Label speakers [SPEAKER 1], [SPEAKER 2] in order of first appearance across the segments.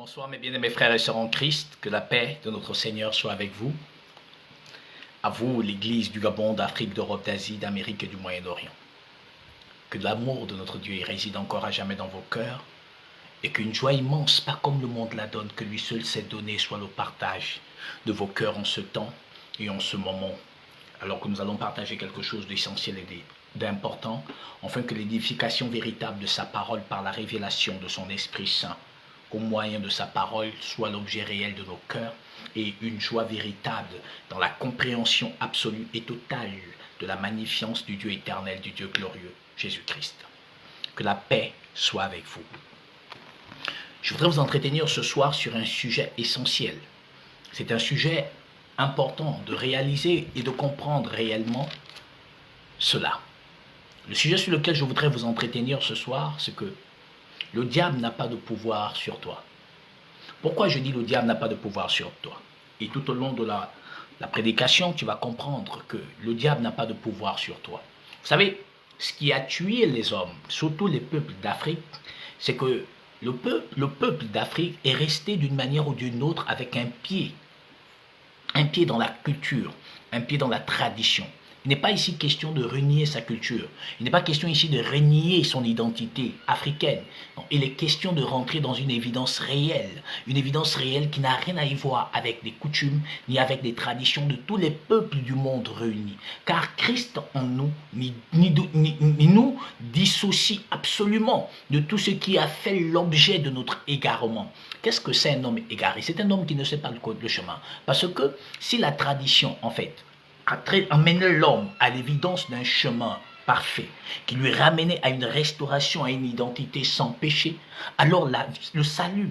[SPEAKER 1] Bonsoir mes bien-aimés frères et sœurs en Christ, que la paix de notre Seigneur soit avec vous. À vous, l'Église du Gabon, d'Afrique, d'Europe, d'Asie, d'Amérique et du Moyen-Orient. Que l'amour de notre Dieu y réside encore à jamais dans vos cœurs et qu'une joie immense, pas comme le monde la donne, que lui seul s'est donné, soit le partage de vos cœurs en ce temps et en ce moment, alors que nous allons partager quelque chose d'essentiel et d'important, afin que l'édification véritable de sa parole par la révélation de son Esprit Saint au moyen de sa parole soit l'objet réel de nos cœurs et une joie véritable dans la compréhension absolue et totale de la magnificence du Dieu éternel, du Dieu glorieux, Jésus-Christ. Que la paix soit avec vous. Je voudrais vous entretenir ce soir sur un sujet essentiel. C'est un sujet important de réaliser et de comprendre réellement cela. Le sujet sur lequel je voudrais vous entretenir ce soir, c'est que le diable n'a pas de pouvoir sur toi. Pourquoi je dis le diable n'a pas de pouvoir sur toi? Et tout au long de la prédication, tu vas comprendre que le diable n'a pas de pouvoir sur toi. Vous savez, ce qui a tué les hommes, surtout les peuples d'Afrique, c'est que le peuple d'Afrique est resté d'une manière ou d'une autre avec un pied dans la culture, un pied dans la tradition. Il n'est pas ici question de renier sa culture. Il n'est pas question ici de renier son identité africaine. Non, il est question de rentrer dans une évidence réelle qui n'a rien à y voir avec les coutumes ni avec les traditions de tous les peuples du monde réunis. Car Christ en nous nous dissocie absolument de tout ce qui a fait l'objet de notre égarement. Qu'est-ce que c'est un homme égaré? C'est un homme qui ne sait pas le chemin. Parce que si la tradition, en fait, amenait l'homme à l'évidence d'un chemin parfait, qui lui ramenait à une restauration, à une identité sans péché, alors le salut,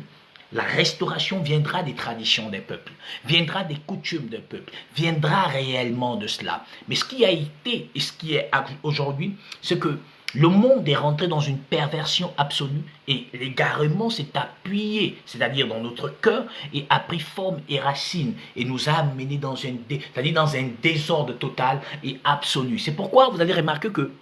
[SPEAKER 1] la restauration viendra des traditions des peuples, viendra des coutumes des peuples, viendra réellement de cela. Mais ce qui a été et ce qui est aujourd'hui, c'est que le monde est rentré dans une perversion absolue et l'égarement s'est appuyé, c'est-à-dire dans notre cœur, et a pris forme et racine et nous a amenés dans un désordre total et absolu. C'est pourquoi vous allez remarquer que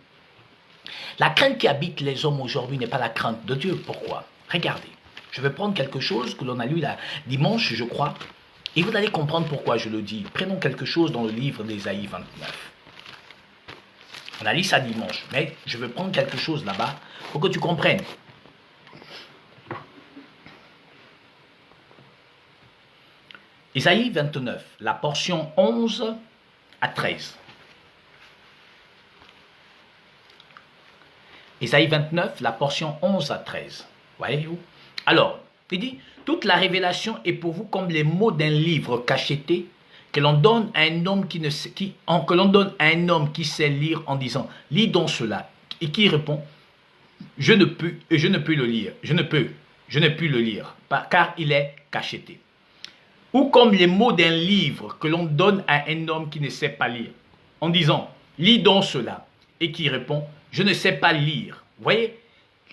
[SPEAKER 1] la crainte qui habite les hommes aujourd'hui n'est pas la crainte de Dieu. Pourquoi? Regardez, je vais prendre quelque chose que l'on a lu dimanche, je crois, et vous allez comprendre pourquoi je le dis. Prenons quelque chose dans le livre d'Ésaïe 29. On a lu ça dimanche, mais je veux prendre quelque chose là-bas pour que tu comprennes. Ésaïe 29, la portion 11 à 13. Ésaïe 29, la portion 11 à 13. Voyez-vous? Alors, il dit, toute la révélation est pour vous comme les mots d'un livre cacheté que l'on donne à un homme qui sait lire en disant lis donc cela, et qui répond je ne peux le lire, je ne peux le lire car il est cacheté. Ou comme les mots d'un livre que l'on donne à un homme qui ne sait pas lire en disant lis donc cela, et qui répond je ne sais pas lire. Vous voyez,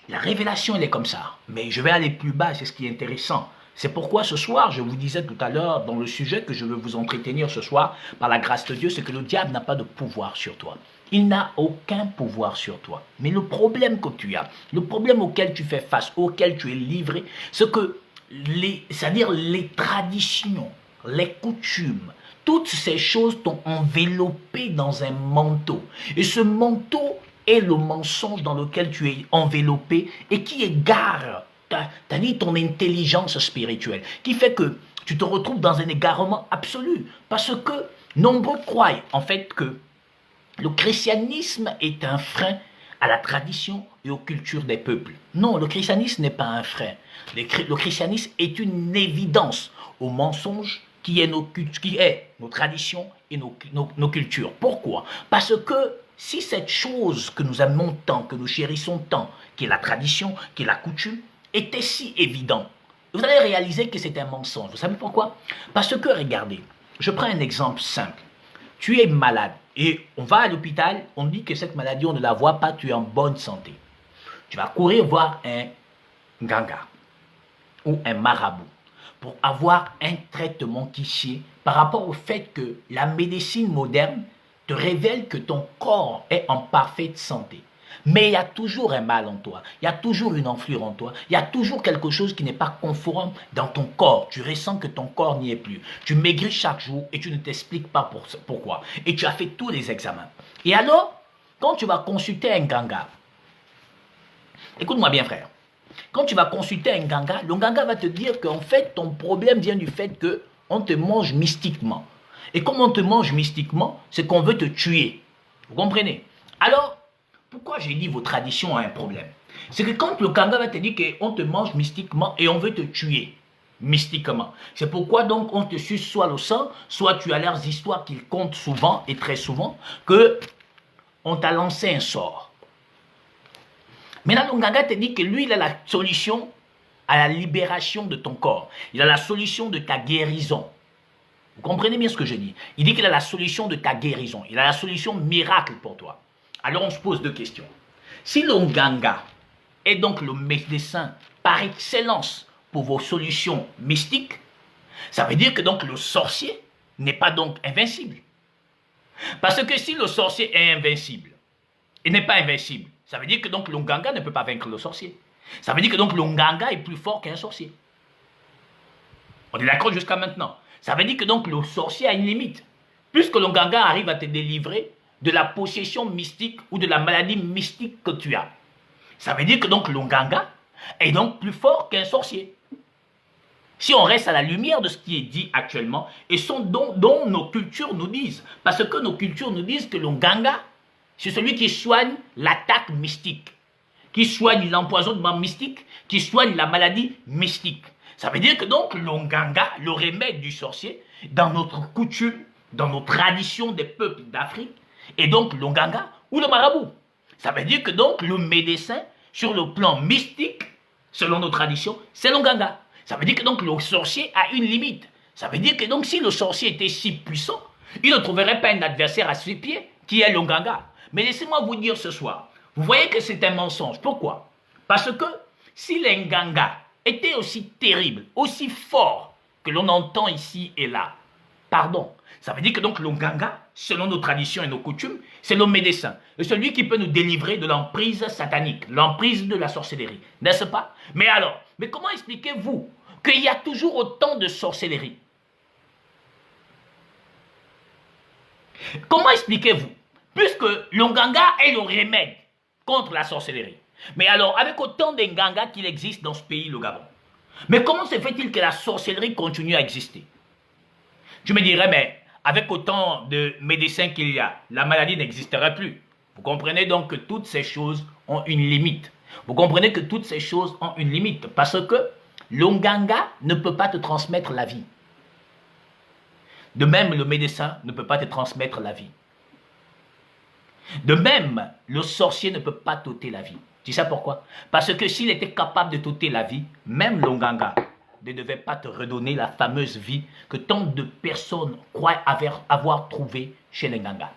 [SPEAKER 1] la révélation elle est comme ça, mais je vais aller plus bas, c'est ce qui est intéressant. C'est pourquoi ce soir, je vous disais tout à l'heure dans le sujet que je veux vous entretenir ce soir, par la grâce de Dieu, c'est que le diable n'a pas de pouvoir sur toi. Il n'a aucun pouvoir sur toi. Mais le problème que tu as, le problème auquel tu fais face, auquel tu es livré, c'est que c'est-à-dire les traditions, les coutumes, toutes ces choses t'ont enveloppé dans un manteau. Et ce manteau est le mensonge dans lequel tu es enveloppé et qui égare dit ton intelligence spirituelle, qui fait que tu te retrouves dans un égarement absolu, parce que nombreux croient en fait que le christianisme est un frein à la tradition et aux cultures des peuples. Non, le christianisme n'est pas un frein. Le christianisme est une évidence au mensonge qui est nos traditions et nos cultures. Pourquoi? Parce que si cette chose que nous aimons tant, que nous chérissons tant, qui est la tradition, qui est la coutume, était si évident, vous allez réaliser que c'est un mensonge. Vous savez pourquoi? Parce que, regardez, je prends un exemple simple. Tu es malade et on va à l'hôpital, on dit que cette maladie, on ne la voit pas, tu es en bonne santé. Tu vas courir voir un ganga ou un marabout pour avoir un traitement qui sied par rapport au fait que la médecine moderne te révèle que ton corps est en parfaite santé. Mais il y a toujours un mal en toi, il y a toujours une enflure en toi, il y a toujours quelque chose qui n'est pas conforme dans ton corps. Tu ressens que ton corps n'y est plus. Tu maigris chaque jour et tu ne t'expliques pas pourquoi. Et tu as fait tous les examens. Et alors, quand tu vas consulter un ganga, écoute-moi bien frère, quand tu vas consulter un ganga, le ganga va te dire qu'en fait, ton problème vient du fait qu'on te mange mystiquement. Et comme on te mange mystiquement, c'est qu'on veut te tuer. Vous comprenez? Alors, pourquoi j'ai dit vos traditions ont un problème? C'est que quand le ganga va te dire qu'on te mange mystiquement et on veut te tuer mystiquement, c'est pourquoi donc on te suce soit le sang, soit tu as leurs histoires qu'ils comptent souvent et très souvent que on t'a lancé un sort. Maintenant, le ganga te dit que lui, il a la solution à la libération de ton corps. Il a la solution de ta guérison. Vous comprenez bien ce que je dis? Il dit qu'il a la solution de ta guérison. Il a la solution miracle pour toi. Alors on se pose deux questions. Si l'Onganga est donc le médecin par excellence pour vos solutions mystiques, ça veut dire que donc le sorcier n'est pas donc invincible. Parce que si le sorcier est invincible, il n'est pas invincible, ça veut dire que donc l'Onganga ne peut pas vaincre le sorcier. Ça veut dire que donc l'Onganga est plus fort qu'un sorcier. On est d'accord jusqu'à maintenant. Ça veut dire que donc le sorcier a une limite. Puisque l'Onganga arrive à te délivrer de la possession mystique ou de la maladie mystique que tu as. Ça veut dire que donc l'Onganga est donc plus fort qu'un sorcier. Si on reste à la lumière de ce qui est dit actuellement et dont nos cultures nous disent. Parce que nos cultures nous disent que l'Onganga, c'est celui qui soigne l'attaque mystique, qui soigne l'empoisonnement mystique, qui soigne la maladie mystique. Ça veut dire que donc l'Onganga, le remède du sorcier, dans notre coutume, dans nos traditions des peuples d'Afrique, est donc l'Onganga ou le marabout. Ça veut dire que donc le médecin, sur le plan mystique, selon nos traditions, c'est l'Onganga. Ça veut dire que donc le sorcier a une limite. Ça veut dire que donc si le sorcier était si puissant, il ne trouverait pas un adversaire à ses pieds, qui est l'Onganga. Mais laissez-moi vous dire ce soir, vous voyez que c'est un mensonge. Pourquoi? Parce que si l'Onganga était aussi terrible, aussi fort que l'on entend ici et là, pardon, ça veut dire que donc l'Onganga, selon nos traditions et nos coutumes, c'est le médecin, celui qui peut nous délivrer de l'emprise satanique, l'emprise de la sorcellerie, n'est-ce pas? Mais alors, mais comment expliquez-vous qu'il y a toujours autant de sorcellerie? Comment expliquez-vous? Puisque l'Onganga est le remède contre la sorcellerie. Mais alors, avec autant d'Nganga qu'il existe dans ce pays, le Gabon, mais comment se fait-il que la sorcellerie continue à exister? Je me dirais, mais avec autant de médecins qu'il y a, la maladie n'existerait plus. Vous comprenez donc que toutes ces choses ont une limite. Vous comprenez que toutes ces choses ont une limite parce que l'Onganga ne peut pas te transmettre la vie. De même, le médecin ne peut pas te transmettre la vie. De même, le sorcier ne peut pas t'ôter la vie. Tu sais pourquoi? Parce que s'il était capable de t'ôter la vie, même l'Onganga ne devait pas te redonner la fameuse vie que tant de personnes croient avoir trouvée chez l'Onganga.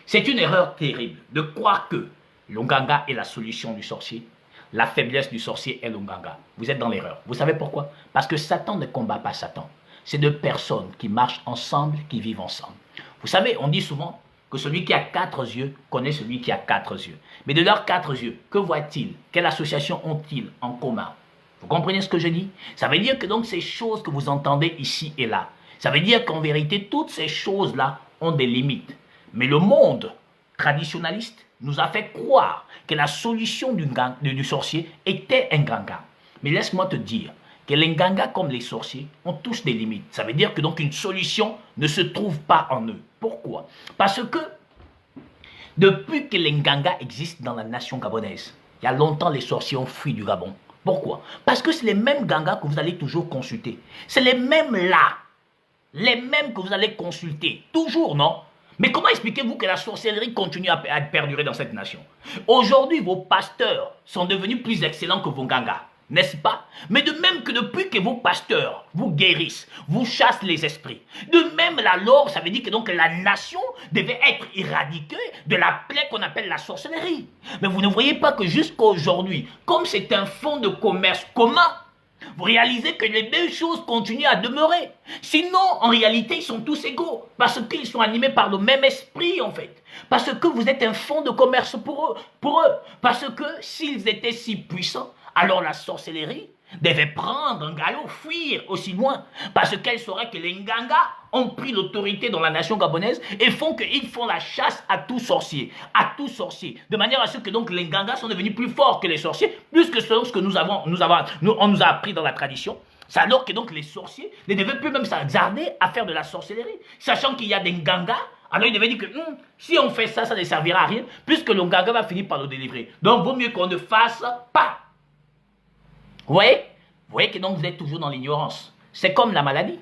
[SPEAKER 1] C'est une erreur terrible de croire que l'Onganga est la solution du sorcier. La faiblesse du sorcier est l'Onganga. Vous êtes dans l'erreur. Vous savez pourquoi? Parce que Satan ne combat pas Satan. C'est deux personnes qui marchent ensemble, qui vivent ensemble. Vous savez, on dit souvent que celui qui a 4 yeux connaît celui qui a 4 yeux. Mais de leurs 4 yeux, que voient-ils? Quelle association ont-ils en commun? Vous comprenez ce que je dis? Ça veut dire que donc ces choses que vous entendez ici et là, ça veut dire qu'en vérité, toutes ces choses-là ont des limites. Mais le monde traditionnaliste nous a fait croire que la solution du sorcier était un ganga. Mais laisse-moi te dire que les Nganga comme les sorciers ont tous des limites. Ça veut dire que donc une solution ne se trouve pas en eux. Pourquoi? Parce que depuis que les Nganga existent dans la nation gabonaise, il y a longtemps les sorciers ont fui du Gabon. Pourquoi? Parce que c'est les mêmes Nganga que vous allez toujours consulter. C'est les mêmes là. Les mêmes que vous allez consulter. Toujours, non? Mais comment expliquez-vous que la sorcellerie continue à perdurer dans cette nation? Aujourd'hui, vos pasteurs sont devenus plus excellents que vos Nganga. N'est-ce pas? Mais de même que depuis que vos pasteurs vous guérissent, vous chassent les esprits, de même alors, ça veut dire que donc la nation devait être éradiquée de la plaie qu'on appelle la sorcellerie. Mais vous ne voyez pas que jusqu'à aujourd'hui, comme c'est un fonds de commerce commun, Vous réalisez que les mêmes choses continuent à demeurer. Sinon, en réalité, ils sont tous égaux. Parce qu'ils sont animés par le même esprit, en fait. Parce que vous êtes un fonds de commerce pour eux. Parce que s'ils étaient si puissants, alors la sorcellerie devait prendre un galop, fuir aussi loin. Parce qu'elle saurait que les Nganga ont pris l'autorité dans la nation gabonaise et qu'ils font la chasse à tout sorcier. De manière à ce que donc les Nganga sont devenus plus forts que les sorciers, plus que ce que on nous a appris dans la tradition. C'est alors que donc les sorciers ne devaient plus même s'hasarder à faire de la sorcellerie. Sachant qu'il y a des Nganga, alors ils devaient dire que si on fait ça, ça ne servira à rien, puisque le Nganga va finir par nous délivrer. Donc vaut mieux qu'on ne fasse pas. Vous voyez que donc vous êtes toujours dans l'ignorance. C'est comme la maladie.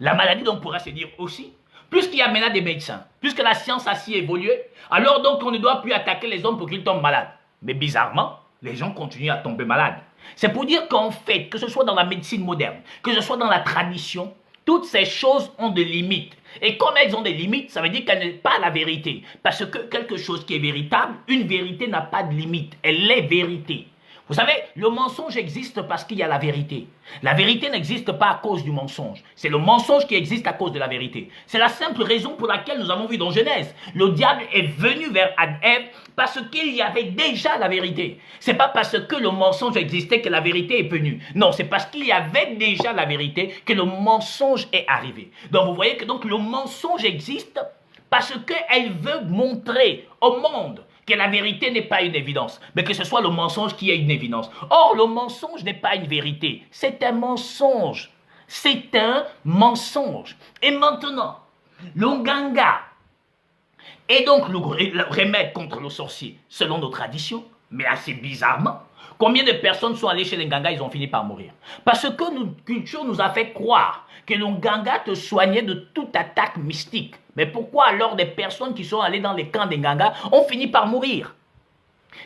[SPEAKER 1] La maladie, donc, pourra se dire aussi, puisqu'il y a maintenant des médecins, puisque la science a si évolué, alors donc on ne doit plus attaquer les hommes pour qu'ils tombent malades. Mais bizarrement, les gens continuent à tomber malades. C'est pour dire qu'en fait, que ce soit dans la médecine moderne, que ce soit dans la tradition, toutes ces choses ont des limites. Et comme elles ont des limites, ça veut dire qu'elles n'est pas la vérité. Parce que quelque chose qui est véritable, une vérité n'a pas de limite. Elle est vérité. Vous savez, le mensonge existe parce qu'il y a la vérité. La vérité n'existe pas à cause du mensonge. C'est le mensonge qui existe à cause de la vérité. C'est la simple raison pour laquelle nous avons vu dans Genèse. Le diable est venu vers Ève parce qu'il y avait déjà la vérité. Ce n'est pas parce que le mensonge existait que la vérité est venue. Non, c'est parce qu'il y avait déjà la vérité que le mensonge est arrivé. Donc vous voyez que donc le mensonge existe parce qu'elle veut montrer au monde que la vérité n'est pas une évidence, mais que ce soit le mensonge qui est une évidence. Or, le mensonge n'est pas une vérité, c'est un mensonge. C'est un mensonge. Et maintenant, le Nganga est donc le remède contre le sorcier, selon nos traditions, mais assez bizarrement. Combien de personnes sont allées chez les Nganga, ils ont fini par mourir? Parce que notre culture nous a fait croire que le Nganga te soignait de toute attaque mystique. Mais pourquoi alors des personnes qui sont allées dans les camps des Nganga ont fini par mourir?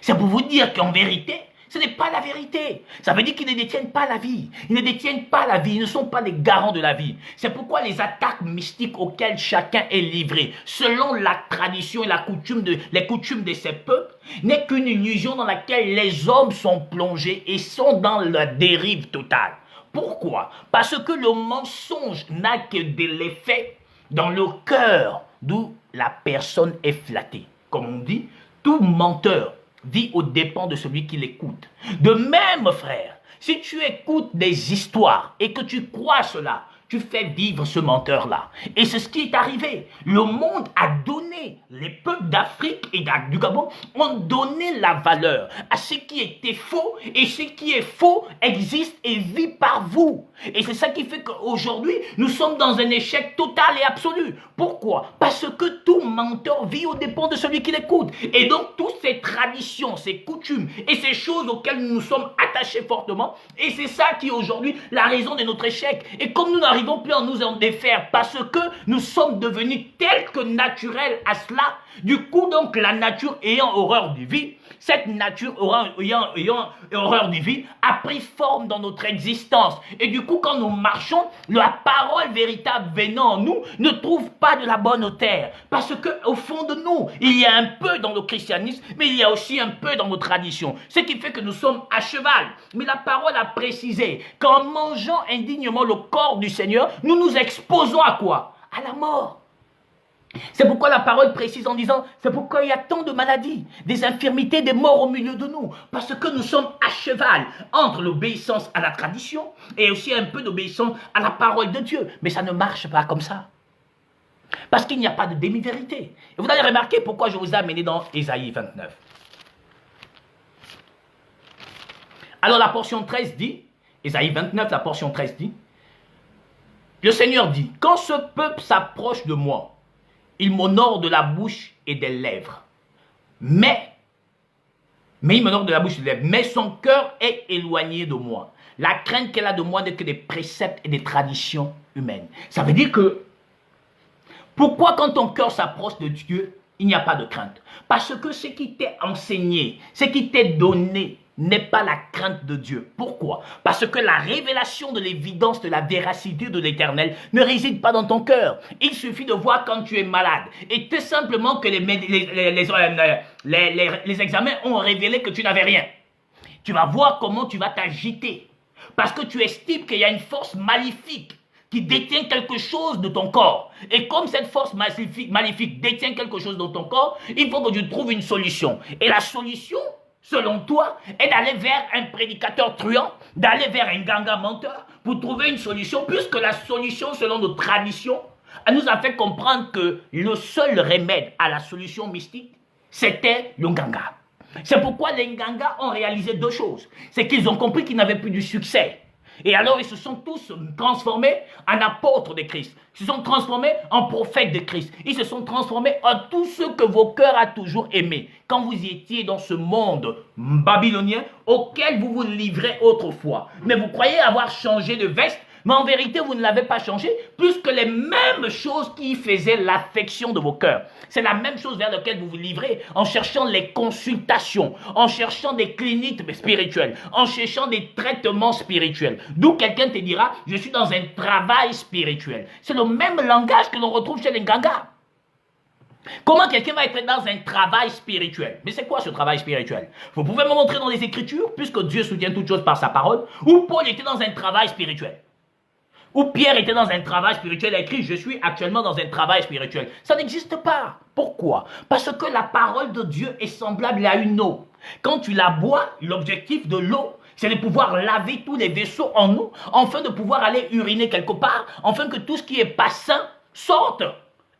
[SPEAKER 1] C'est pour vous dire qu'en vérité, ce n'est pas la vérité. Ça veut dire qu'ils ne détiennent pas la vie. Ils ne détiennent pas la vie. Ils ne sont pas les garants de la vie. C'est pourquoi les attaques mystiques auxquelles chacun est livré, selon la tradition et les coutumes de ces peuples, n'est qu'une illusion dans laquelle les hommes sont plongés et sont dans la dérive totale. Pourquoi? Parce que le mensonge n'a que de l'effet dans le cœur d'où la personne est flattée. Comme on dit, tout menteur vit aux dépens de celui qui l'écoute. De même, frère, si tu écoutes des histoires et que tu crois cela, tu fais vivre ce menteur-là. Et c'est ce qui est arrivé. Le monde a donné, les peuples d'Afrique et du Gabon ont donné la valeur à ce qui était faux, et ce qui est faux existe et vit par vous. Et c'est ça qui fait qu'aujourd'hui, nous sommes dans un échec total et absolu. Pourquoi? Parce que tout menteur vit aux dépens de celui qui l'écoute. Et donc, toutes ces traditions, ces coutumes et ces choses auxquelles nous nous sommes attachés fortement, et c'est ça qui est aujourd'hui la raison de notre échec. Et comme nous n'arrivons plus à nous en défaire parce que nous sommes devenus tels que naturels à cela, du coup donc la nature ayant horreur du vide, cette nature ayant horreur du vide a pris forme dans notre existence. Et du coup quand nous marchons, la parole véritable venant en nous ne trouve pas de la bonne terre. Parce qu'au fond de nous, il y a un peu dans le christianisme, mais il y a aussi un peu dans nos traditions. Ce qui fait que nous sommes à cheval. Mais la parole a précisé qu'en mangeant indignement le corps du Seigneur, nous nous exposons à quoi? À la mort. C'est pourquoi la parole précise en disant, c'est pourquoi il y a tant de maladies, des infirmités, des morts au milieu de nous. Parce que nous sommes à cheval entre l'obéissance à la tradition et aussi un peu d'obéissance à la parole de Dieu. Mais ça ne marche pas comme ça. Parce qu'il n'y a pas de demi-vérité. Et vous allez remarquer pourquoi je vous ai amené dans Ésaïe 29. Alors la portion 13 dit, Ésaïe 29, la portion 13 dit, le Seigneur dit, quand ce peuple s'approche de moi, il m'honore de la bouche et des lèvres. Mais il m'honore de la bouche et des lèvres. Mais son cœur est éloigné de moi. La crainte qu'elle a de moi n'est que des préceptes et des traditions humaines. Ça veut dire que, pourquoi quand ton cœur s'approche de Dieu, il n'y a pas de crainte? Parce que ce qui t'est enseigné, ce qui t'est donné, n'est pas la crainte de Dieu. Pourquoi? Parce que la révélation de l'évidence de la véracité de l'Éternel ne réside pas dans ton cœur. Il suffit de voir quand tu es malade. Et tout simplement que les examens ont révélé que tu n'avais rien. Tu vas voir comment tu vas t'agiter. Parce que tu estimes qu'il y a une force maléfique qui détient quelque chose de ton corps. Et comme cette force maléfique détient quelque chose de ton corps, il faut que tu trouves une solution. Et la solution, selon toi, est d'aller vers un prédicateur truand, d'aller vers un ganga menteur pour trouver une solution, puisque la solution, selon nos traditions, elle nous a fait comprendre que le seul remède à la solution mystique, c'était le ganga. C'est pourquoi les Nganga ont réalisé deux choses. C'est qu'ils ont compris qu'ils n'avaient plus du succès. Et alors ils se sont tous transformés en apôtres de Christ. Ils se sont transformés en prophètes de Christ. Ils se sont transformés en tout ce que vos cœurs a toujours aimé. Quand vous étiez dans ce monde babylonien auquel vous vous livrez autrefois. Mais vous croyez avoir changé de veste. Mais en vérité, vous ne l'avez pas changé, puisque les mêmes choses qui faisaient l'affection de vos cœurs, c'est la même chose vers laquelle vous vous livrez en cherchant les consultations, en cherchant des cliniques spirituelles, en cherchant des traitements spirituels. D'où quelqu'un te dira, je suis dans un travail spirituel. C'est le même langage que l'on retrouve chez les Gangas. Comment quelqu'un va être dans un travail spirituel? Mais c'est quoi ce travail spirituel? Vous pouvez me montrer dans les Écritures, puisque Dieu soutient toutes choses par sa parole, où Paul était dans un travail spirituel. Où Pierre était dans un travail spirituel, écrit, je suis actuellement dans un travail spirituel. Ça n'existe pas. Pourquoi? Parce que la parole de Dieu est semblable à une eau. Quand tu la bois, l'objectif de l'eau, c'est de pouvoir laver tous les vaisseaux en nous, afin de pouvoir aller uriner quelque part, afin que tout ce qui est pas sain sorte.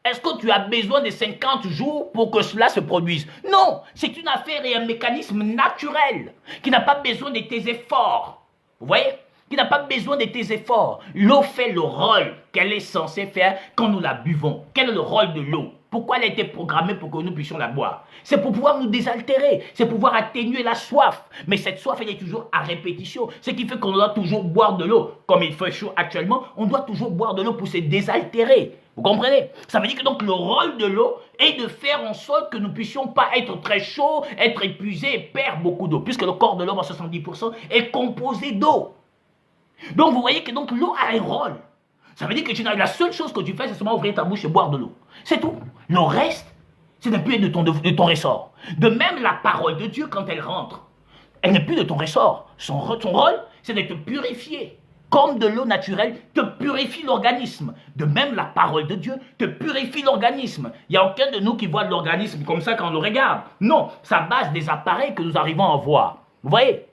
[SPEAKER 1] Est-ce que tu as besoin de 50 jours pour que cela se produise? Non, c'est une affaire et un mécanisme naturel qui n'a pas besoin de tes efforts. Vous voyez? Qui n'a pas besoin de tes efforts. L'eau fait le rôle qu'elle est censée faire quand nous la buvons. Quel est le rôle de l'eau? Pourquoi elle a été programmée pour que nous puissions la boire? C'est pour pouvoir nous désaltérer, c'est pour pouvoir atténuer la soif. Mais cette soif, elle est toujours à répétition. Ce qui fait qu'on doit toujours boire de l'eau. Comme il fait chaud actuellement, on doit toujours boire de l'eau pour se désaltérer. Vous comprenez? Ça veut dire que donc le rôle de l'eau est de faire en sorte que nous ne puissions pas être très chauds, être épuisés et perdre beaucoup d'eau. Puisque le corps de l'homme à 70% est composé d'eau. Donc vous voyez que donc l'eau a un rôle. Ça veut dire que la seule chose que tu fais, c'est seulement ouvrir ta bouche et boire de l'eau. C'est tout. Le reste, c'est n'est plus de ton ressort. De même, la parole de Dieu, quand elle rentre, elle n'est plus de ton ressort. Son rôle, c'est de te purifier. Comme de l'eau naturelle te purifie l'organisme. De même, la parole de Dieu te purifie l'organisme. Il n'y a aucun de nous qui voit l'organisme comme ça quand on le regarde. Non, ça base des appareils que nous arrivons à voir. Vous voyez?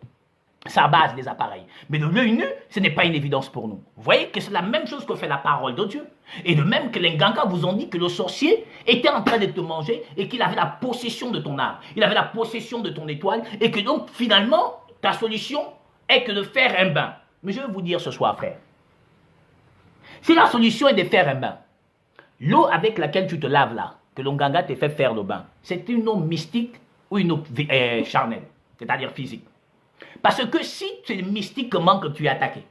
[SPEAKER 1] Ça base des appareils. Mais de l'œil nu, ce n'est pas une évidence pour nous. Vous voyez que c'est la même chose que fait la parole de Dieu. Et de même que les Nganga vous ont dit que le sorcier était en train de te manger et qu'il avait la possession de ton âme. Il avait la possession de ton étoile et que donc finalement, ta solution est que de faire un bain. Mais je vais vous dire ce soir, frère. Si la solution est de faire un bain, l'eau avec laquelle tu te laves là, que le Nganga te fait faire le bain, c'est une eau mystique ou une eau charnelle, c'est-à-dire physique. Parce que si c'est mystiquement que tu es attaqué,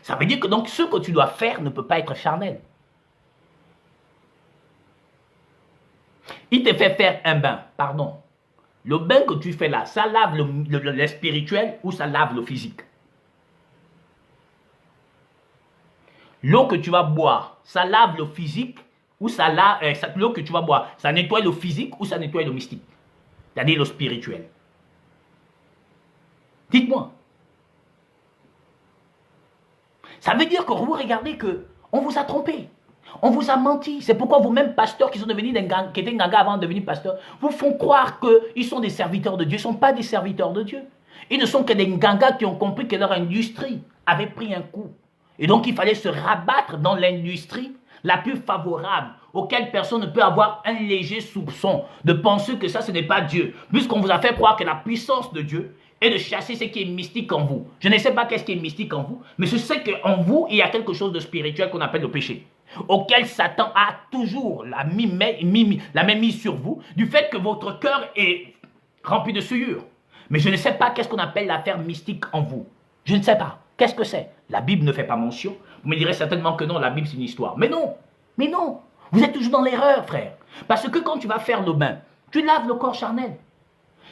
[SPEAKER 1] ça veut dire que donc ce que tu dois faire ne peut pas être charnel. Il te fait faire un bain, pardon. Le bain que tu fais là, ça lave le spirituel ou ça lave le physique? L'eau que tu vas boire, ça lave le physique ou ça lave... l'eau que tu vas boire, ça nettoie le physique ou ça nettoie le mystique? C'est-à-dire le spirituel. Dites-moi. Ça veut dire que vous regardez qu'on vous a trompé. On vous a menti. C'est pourquoi vous-même, pasteurs qui sont devenus qui étaient Nganga avant de devenir pasteurs, vous font croire qu'ils sont des serviteurs de Dieu. Ils ne sont pas des serviteurs de Dieu. Ils ne sont que des Nganga qui ont compris que leur industrie avait pris un coup. Et donc, il fallait se rabattre dans l'industrie la plus favorable, auquel personne ne peut avoir un léger soupçon de penser que ça, ce n'est pas Dieu. Puisqu'on vous a fait croire que la puissance de Dieu et de chasser ce qui est mystique en vous. Je ne sais pas qu'est-ce qui est mystique en vous, mais je sais qu'en vous, il y a quelque chose de spirituel qu'on appelle le péché, auquel Satan a toujours la main mise sur vous, du fait que votre cœur est rempli de souillure. Mais je ne sais pas qu'est-ce qu'on appelle l'affaire mystique en vous. Je ne sais pas. Qu'est-ce que c'est? La Bible ne fait pas mention. Vous me direz certainement que non, la Bible c'est une histoire. Mais non, mais non. Vous êtes toujours dans l'erreur, frère. Parce que quand tu vas faire le bain, tu laves le corps charnel.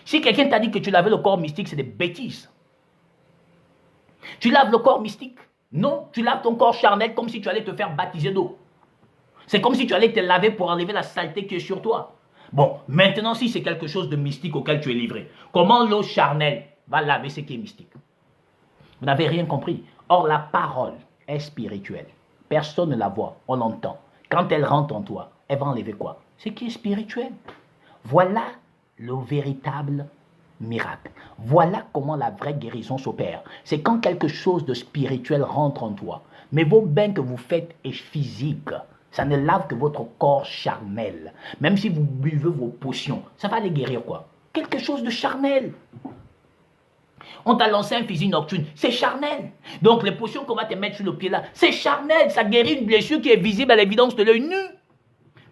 [SPEAKER 1] Si quelqu'un t'a dit que tu lavais le corps mystique, c'est des bêtises. Tu laves le corps mystique? Non, tu laves ton corps charnel comme si tu allais te faire baptiser d'eau. C'est comme si tu allais te laver pour enlever la saleté qui est sur toi. Bon, maintenant si c'est quelque chose de mystique auquel tu es livré, comment l'eau charnelle va laver ce qui est mystique? Vous n'avez rien compris. Or, la parole est spirituelle. Personne ne la voit, on l'entend. Quand elle rentre en toi, elle va enlever quoi? Ce qui est spirituel. Voilà le véritable miracle. Voilà comment la vraie guérison s'opère. C'est quand quelque chose de spirituel rentre en toi. Mais vos bains que vous faites est physique. Ça ne lave que votre corps charnel. Même si vous buvez vos potions, ça va les guérir quoi? Quelque chose de charnel. On t'a lancé un fusil nocturne, c'est charnel. Donc les potions qu'on va te mettre sur le pied là, c'est charnel. Ça guérit une blessure qui est visible à l'évidence de l'œil nu.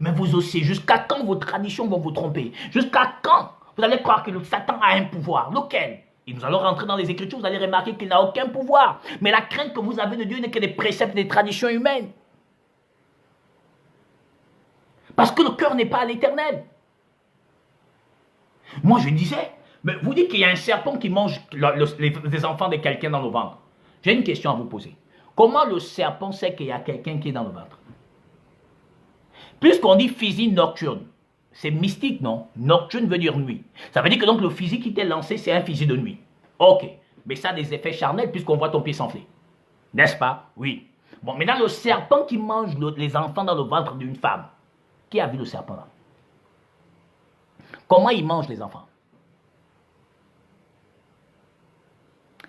[SPEAKER 1] Mais vous aussi, jusqu'à quand vos traditions vont vous tromper? Jusqu'à quand vous allez croire que le Satan a un pouvoir? Lequel? Et nous allons rentrer dans les Écritures, vous allez remarquer qu'il n'a aucun pouvoir. Mais la crainte que vous avez de Dieu n'est que des préceptes et des traditions humaines. Parce que le cœur n'est pas à l'Éternel. Moi, je disais, mais vous dites qu'il y a un serpent qui mange les enfants de quelqu'un dans le ventre. J'ai une question à vous poser. Comment le serpent sait qu'il y a quelqu'un qui est dans le ventre? Puisqu'on dit fusil nocturne, c'est mystique, non? Nocturne veut dire nuit. Ça veut dire que donc le fusil qui t'est lancé, c'est un fusil de nuit. Ok, mais ça a des effets charnels puisqu'on voit ton pied s'enfler. N'est-ce pas? Oui. Bon, maintenant le serpent qui mange les enfants dans le ventre d'une femme. Qui a vu le serpent là? Comment il mange les enfants?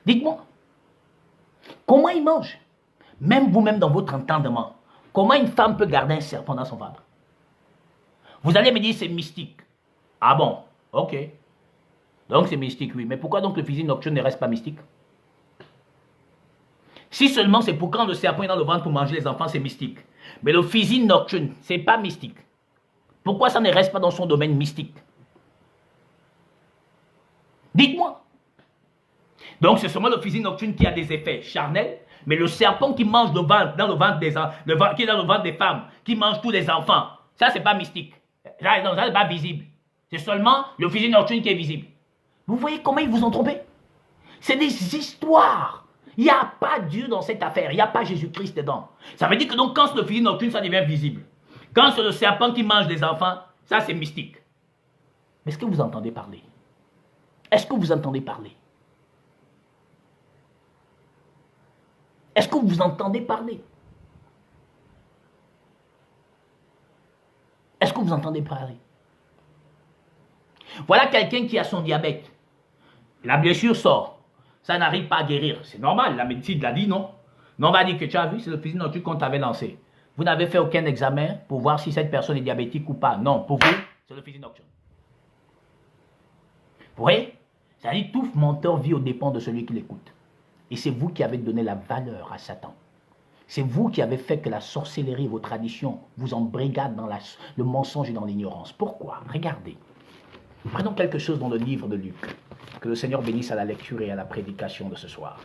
[SPEAKER 1] Dites-moi. Comment il mange? Même vous-même dans votre entendement. Comment une femme peut garder un serpent dans son ventre? Vous allez me dire c'est mystique. Ah bon? Ok. Donc c'est mystique, oui. Mais pourquoi donc le fusil nocturne ne reste pas mystique? Si seulement c'est pour quand le serpent est dans le ventre pour manger les enfants, c'est mystique. Mais le fusil nocturne, c'est pas mystique. Pourquoi ça ne reste pas dans son domaine mystique? Dites-moi. Donc c'est seulement le fusil nocturne qui a des effets charnels, mais le serpent qui mange dans le ventre qui est dans le ventre des femmes, qui mange tous les enfants, ça c'est pas mystique. Non, ça c'est pas visible. C'est seulement le fusil nocturne qui est visible. Vous voyez comment ils vous ont trompé? C'est des histoires. Il n'y a pas Dieu dans cette affaire. Il n'y a pas Jésus-Christ dedans. Ça veut dire que donc quand c'est le fusil nocturne, ça devient visible. Quand c'est le serpent qui mange les enfants, ça c'est mystique. Est-ce que vous entendez parler? Est-ce que vous entendez parler? Est-ce que vous entendez parler? Est-ce que vous entendez parler? Voilà quelqu'un qui a son diabète. La blessure sort. Ça n'arrive pas à guérir. C'est normal, la médecine l'a dit, non? Non, on va dire que tu as vu, c'est le fusil nocturne qu'on t'avait lancé. Vous n'avez fait aucun examen pour voir si cette personne est diabétique ou pas. Non, pour vous, c'est le fusil nocturne. Vous voyez? C'est-à-dire tout menteur vit aux dépens de celui qui l'écoute. Et c'est vous qui avez donné la valeur à Satan. C'est vous qui avez fait que la sorcellerie et vos traditions vous embrigadent dans le mensonge et dans l'ignorance. Pourquoi? Regardez. Prenons quelque chose dans le livre de Luc. Que le Seigneur bénisse à la lecture et à la prédication de ce soir.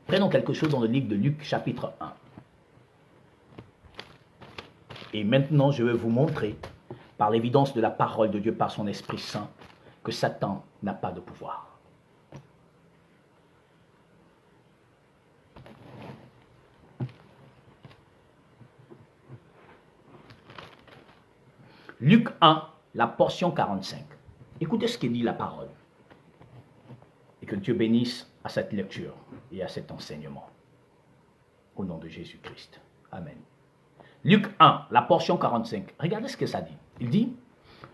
[SPEAKER 1] Prenons quelque chose dans le livre de Luc, chapitre 1. Et maintenant, je vais vous montrer, par l'évidence de la parole de Dieu, par son Esprit Saint, que Satan n'a pas de pouvoir. Luc 1, la portion 45. Écoutez ce que dit la parole. Et que Dieu bénisse à cette lecture et à cet enseignement. Au nom de Jésus-Christ. Amen. Luc 1, la portion 45. Regardez ce que ça dit. Il dit,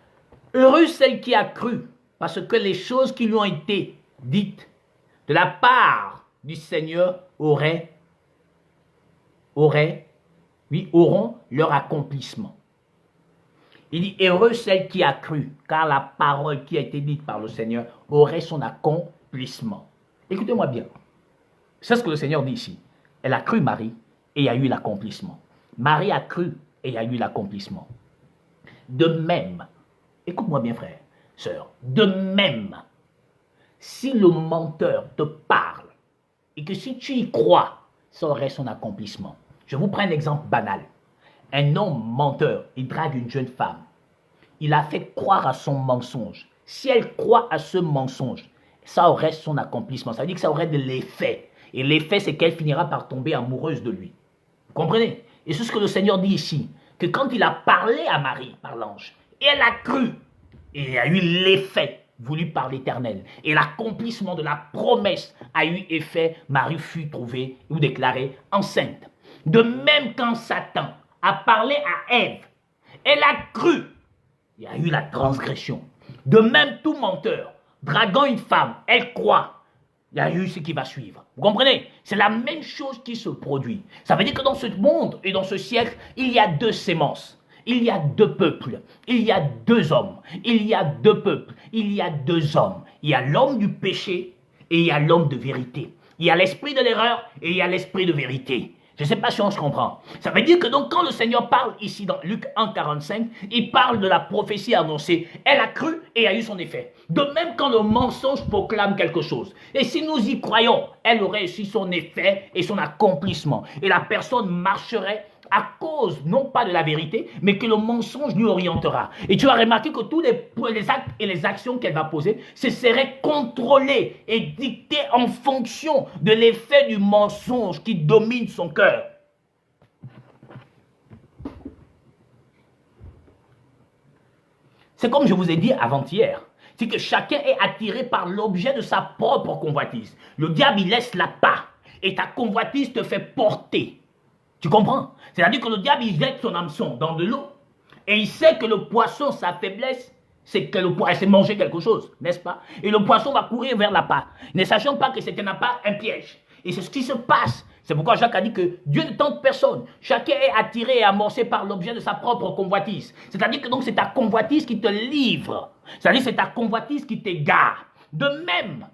[SPEAKER 1] « Heureux celle qui a cru, parce que les choses qui lui ont été dites de la part du Seigneur auront leur accomplissement. » Il dit, heureux celle qui a cru, car la parole qui a été dite par le Seigneur aurait son accomplissement. Écoutez-moi bien. C'est ce que le Seigneur dit ici. Elle a cru Marie et il y a eu l'accomplissement. Marie a cru et il y a eu l'accomplissement. De même, écoute-moi bien frère, sœur, de même, si le menteur te parle et que si tu y crois, ça aurait son accomplissement. Je vous prends un exemple banal. Un homme menteur, il drague une jeune femme. Il a fait croire à son mensonge. Si elle croit à ce mensonge, ça aurait son accomplissement. Ça veut dire que ça aurait de l'effet. Et l'effet, c'est qu'elle finira par tomber amoureuse de lui. Vous comprenez? Et c'est ce que le Seigneur dit ici. Que quand il a parlé à Marie par l'ange, et elle a cru, et il y a eu l'effet voulu par l'Éternel. Et l'accomplissement de la promesse a eu effet, Marie fut trouvée ou déclarée enceinte. De même quand Satan a parlé à Ève, elle a cru, il y a eu la transgression. De même tout menteur, draguant une femme, elle croit, il y a eu ce qui va suivre. Vous comprenez? C'est la même chose qui se produit. Ça veut dire que dans ce monde et dans ce siècle, il y a deux sémences. Il y a deux peuples, il y a deux hommes, il y a deux peuples, il y a deux hommes. Il y a l'homme du péché et il y a l'homme de vérité. Il y a l'esprit de l'erreur et il y a l'esprit de vérité. Je ne sais pas si on se comprend. Ça veut dire que donc quand le Seigneur parle ici dans Luc 1,45, il parle de la prophétie annoncée. Elle a cru et a eu son effet. De même quand le mensonge proclame quelque chose. Et si nous y croyons, elle aurait aussi son effet et son accomplissement. Et la personne marcherait à cause, non pas de la vérité, mais que le mensonge lui orientera. Et tu vas remarquer que tous les actes et les actions qu'elle va poser, ce serait contrôlé et dicté en fonction de l'effet du mensonge qui domine son cœur. C'est comme je vous ai dit avant-hier, c'est que chacun est attiré par l'objet de sa propre convoitise. Le diable, il laisse la part et ta convoitise te fait porter. Tu comprends? C'est-à-dire que le diable, il jette son hameçon dans de l'eau et il sait que le poisson, sa faiblesse, c'est que le poisson, c'est manger quelque chose, n'est-ce pas? Et le poisson va courir vers la part, ne sachant pas que c'était pas un piège. Et c'est ce qui se passe. C'est pourquoi Jacques a dit que Dieu ne tente personne. Chacun est attiré et amorcé par l'objet de sa propre convoitise. C'est-à-dire que donc c'est ta convoitise qui te livre. C'est-à-dire que c'est ta convoitise qui t'égare. De même,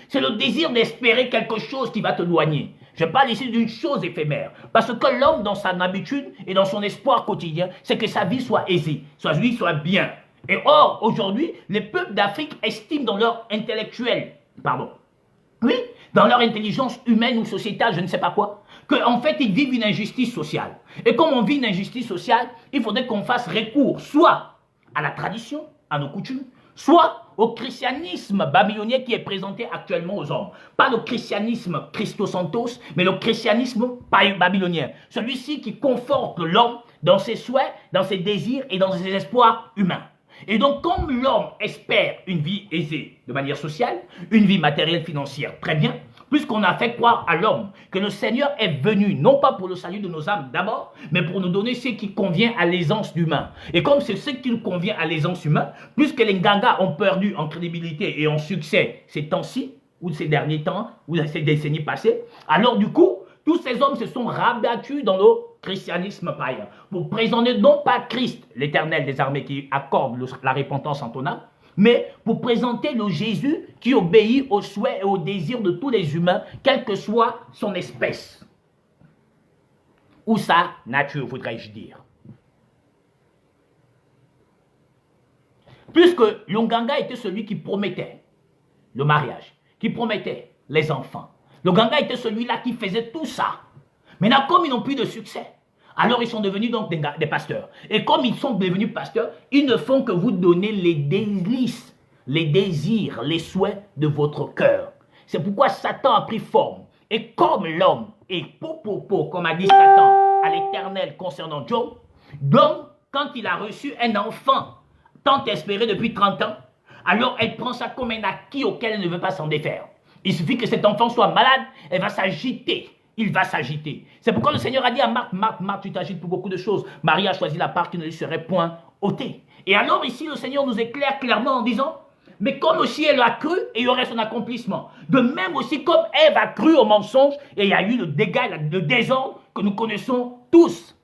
[SPEAKER 1] c'est le désir d'espérer quelque chose qui va te loigner. Je parle ici d'une chose éphémère. Parce que l'homme, dans son habitude et dans son espoir quotidien, c'est que sa vie soit aisée, soit vie soit bien. Et or, aujourd'hui, les peuples d'Afrique estiment dans leur dans leur intelligence humaine ou sociétale, je ne sais pas quoi, qu'en fait, ils vivent une injustice sociale. Et comme on vit une injustice sociale, il faudrait qu'on fasse recours soit à la tradition, à nos coutumes, soit au christianisme babylonien qui est présenté actuellement aux hommes. Pas le christianisme Christosantos, mais le christianisme babylonien. Celui-ci qui conforte l'homme dans ses souhaits, dans ses désirs et dans ses espoirs humains. Et donc, comme l'homme espère une vie aisée de manière sociale, une vie matérielle financière très bien, puisqu'on a fait croire à l'homme que le Seigneur est venu, non pas pour le salut de nos âmes d'abord, mais pour nous donner ce qui convient à l'aisance d'humain. Et comme c'est ce qui nous convient à l'aisance humaine, puisque les Ngangas ont perdu en crédibilité et en succès ces temps-ci, ou ces derniers temps, ou ces décennies passées, alors du coup, tous ces hommes se sont rabattus dans le christianisme païen pour présenter non pas Christ, l'Éternel des armées qui accorde la repentance en ton âme, mais pour présenter le Jésus qui obéit aux souhaits et aux désirs de tous les humains, quelle que soit son espèce ou sa nature, voudrais-je dire. Puisque l'Onganga était celui qui promettait le mariage, qui promettait les enfants. L'Onganga était celui-là qui faisait tout ça. Maintenant, comme ils n'ont plus de succès, alors ils sont devenus donc des pasteurs. Et comme ils sont devenus pasteurs, ils ne font que vous donner les délices, les désirs, les souhaits de votre cœur. C'est pourquoi Satan a pris forme. Et comme l'homme est comme a dit Satan à l'Éternel concernant Job, donc quand il a reçu un enfant tant espéré depuis 30 ans, alors elle prend ça comme un acquis auquel elle ne veut pas s'en défaire. Il suffit que cet enfant soit malade, elle va s'agiter. Il va s'agiter. C'est pourquoi le Seigneur a dit à Marthe, Marthe, tu t'agites pour beaucoup de choses. Marie a choisi la part qui ne lui serait point ôtée. Et alors ici, le Seigneur nous éclaire clairement en disant, mais comme aussi elle a cru, et il y aurait son accomplissement. De même aussi, comme Ève a cru au mensonge, et il y a eu le dégât, le désordre que nous connaissons tous.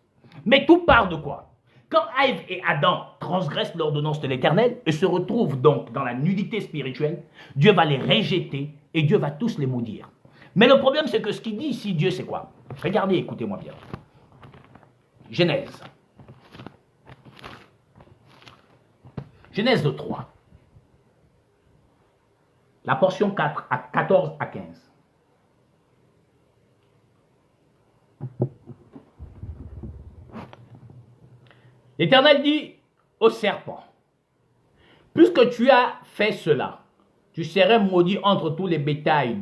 [SPEAKER 1] Mais tout part de quoi? Quand Ève et Adam transgressent l'ordonnance de l'Éternel et se retrouvent donc dans la nudité spirituelle, Dieu va les rejeter et Dieu va tous les maudire. Mais le problème, c'est que ce qu'il dit ici, Dieu, c'est quoi? Regardez, écoutez-moi bien. Genèse. Genèse de 3. La portion 14 à 15. L'Éternel dit au serpent, puisque tu as fait cela, tu serais maudit entre tous les bétails,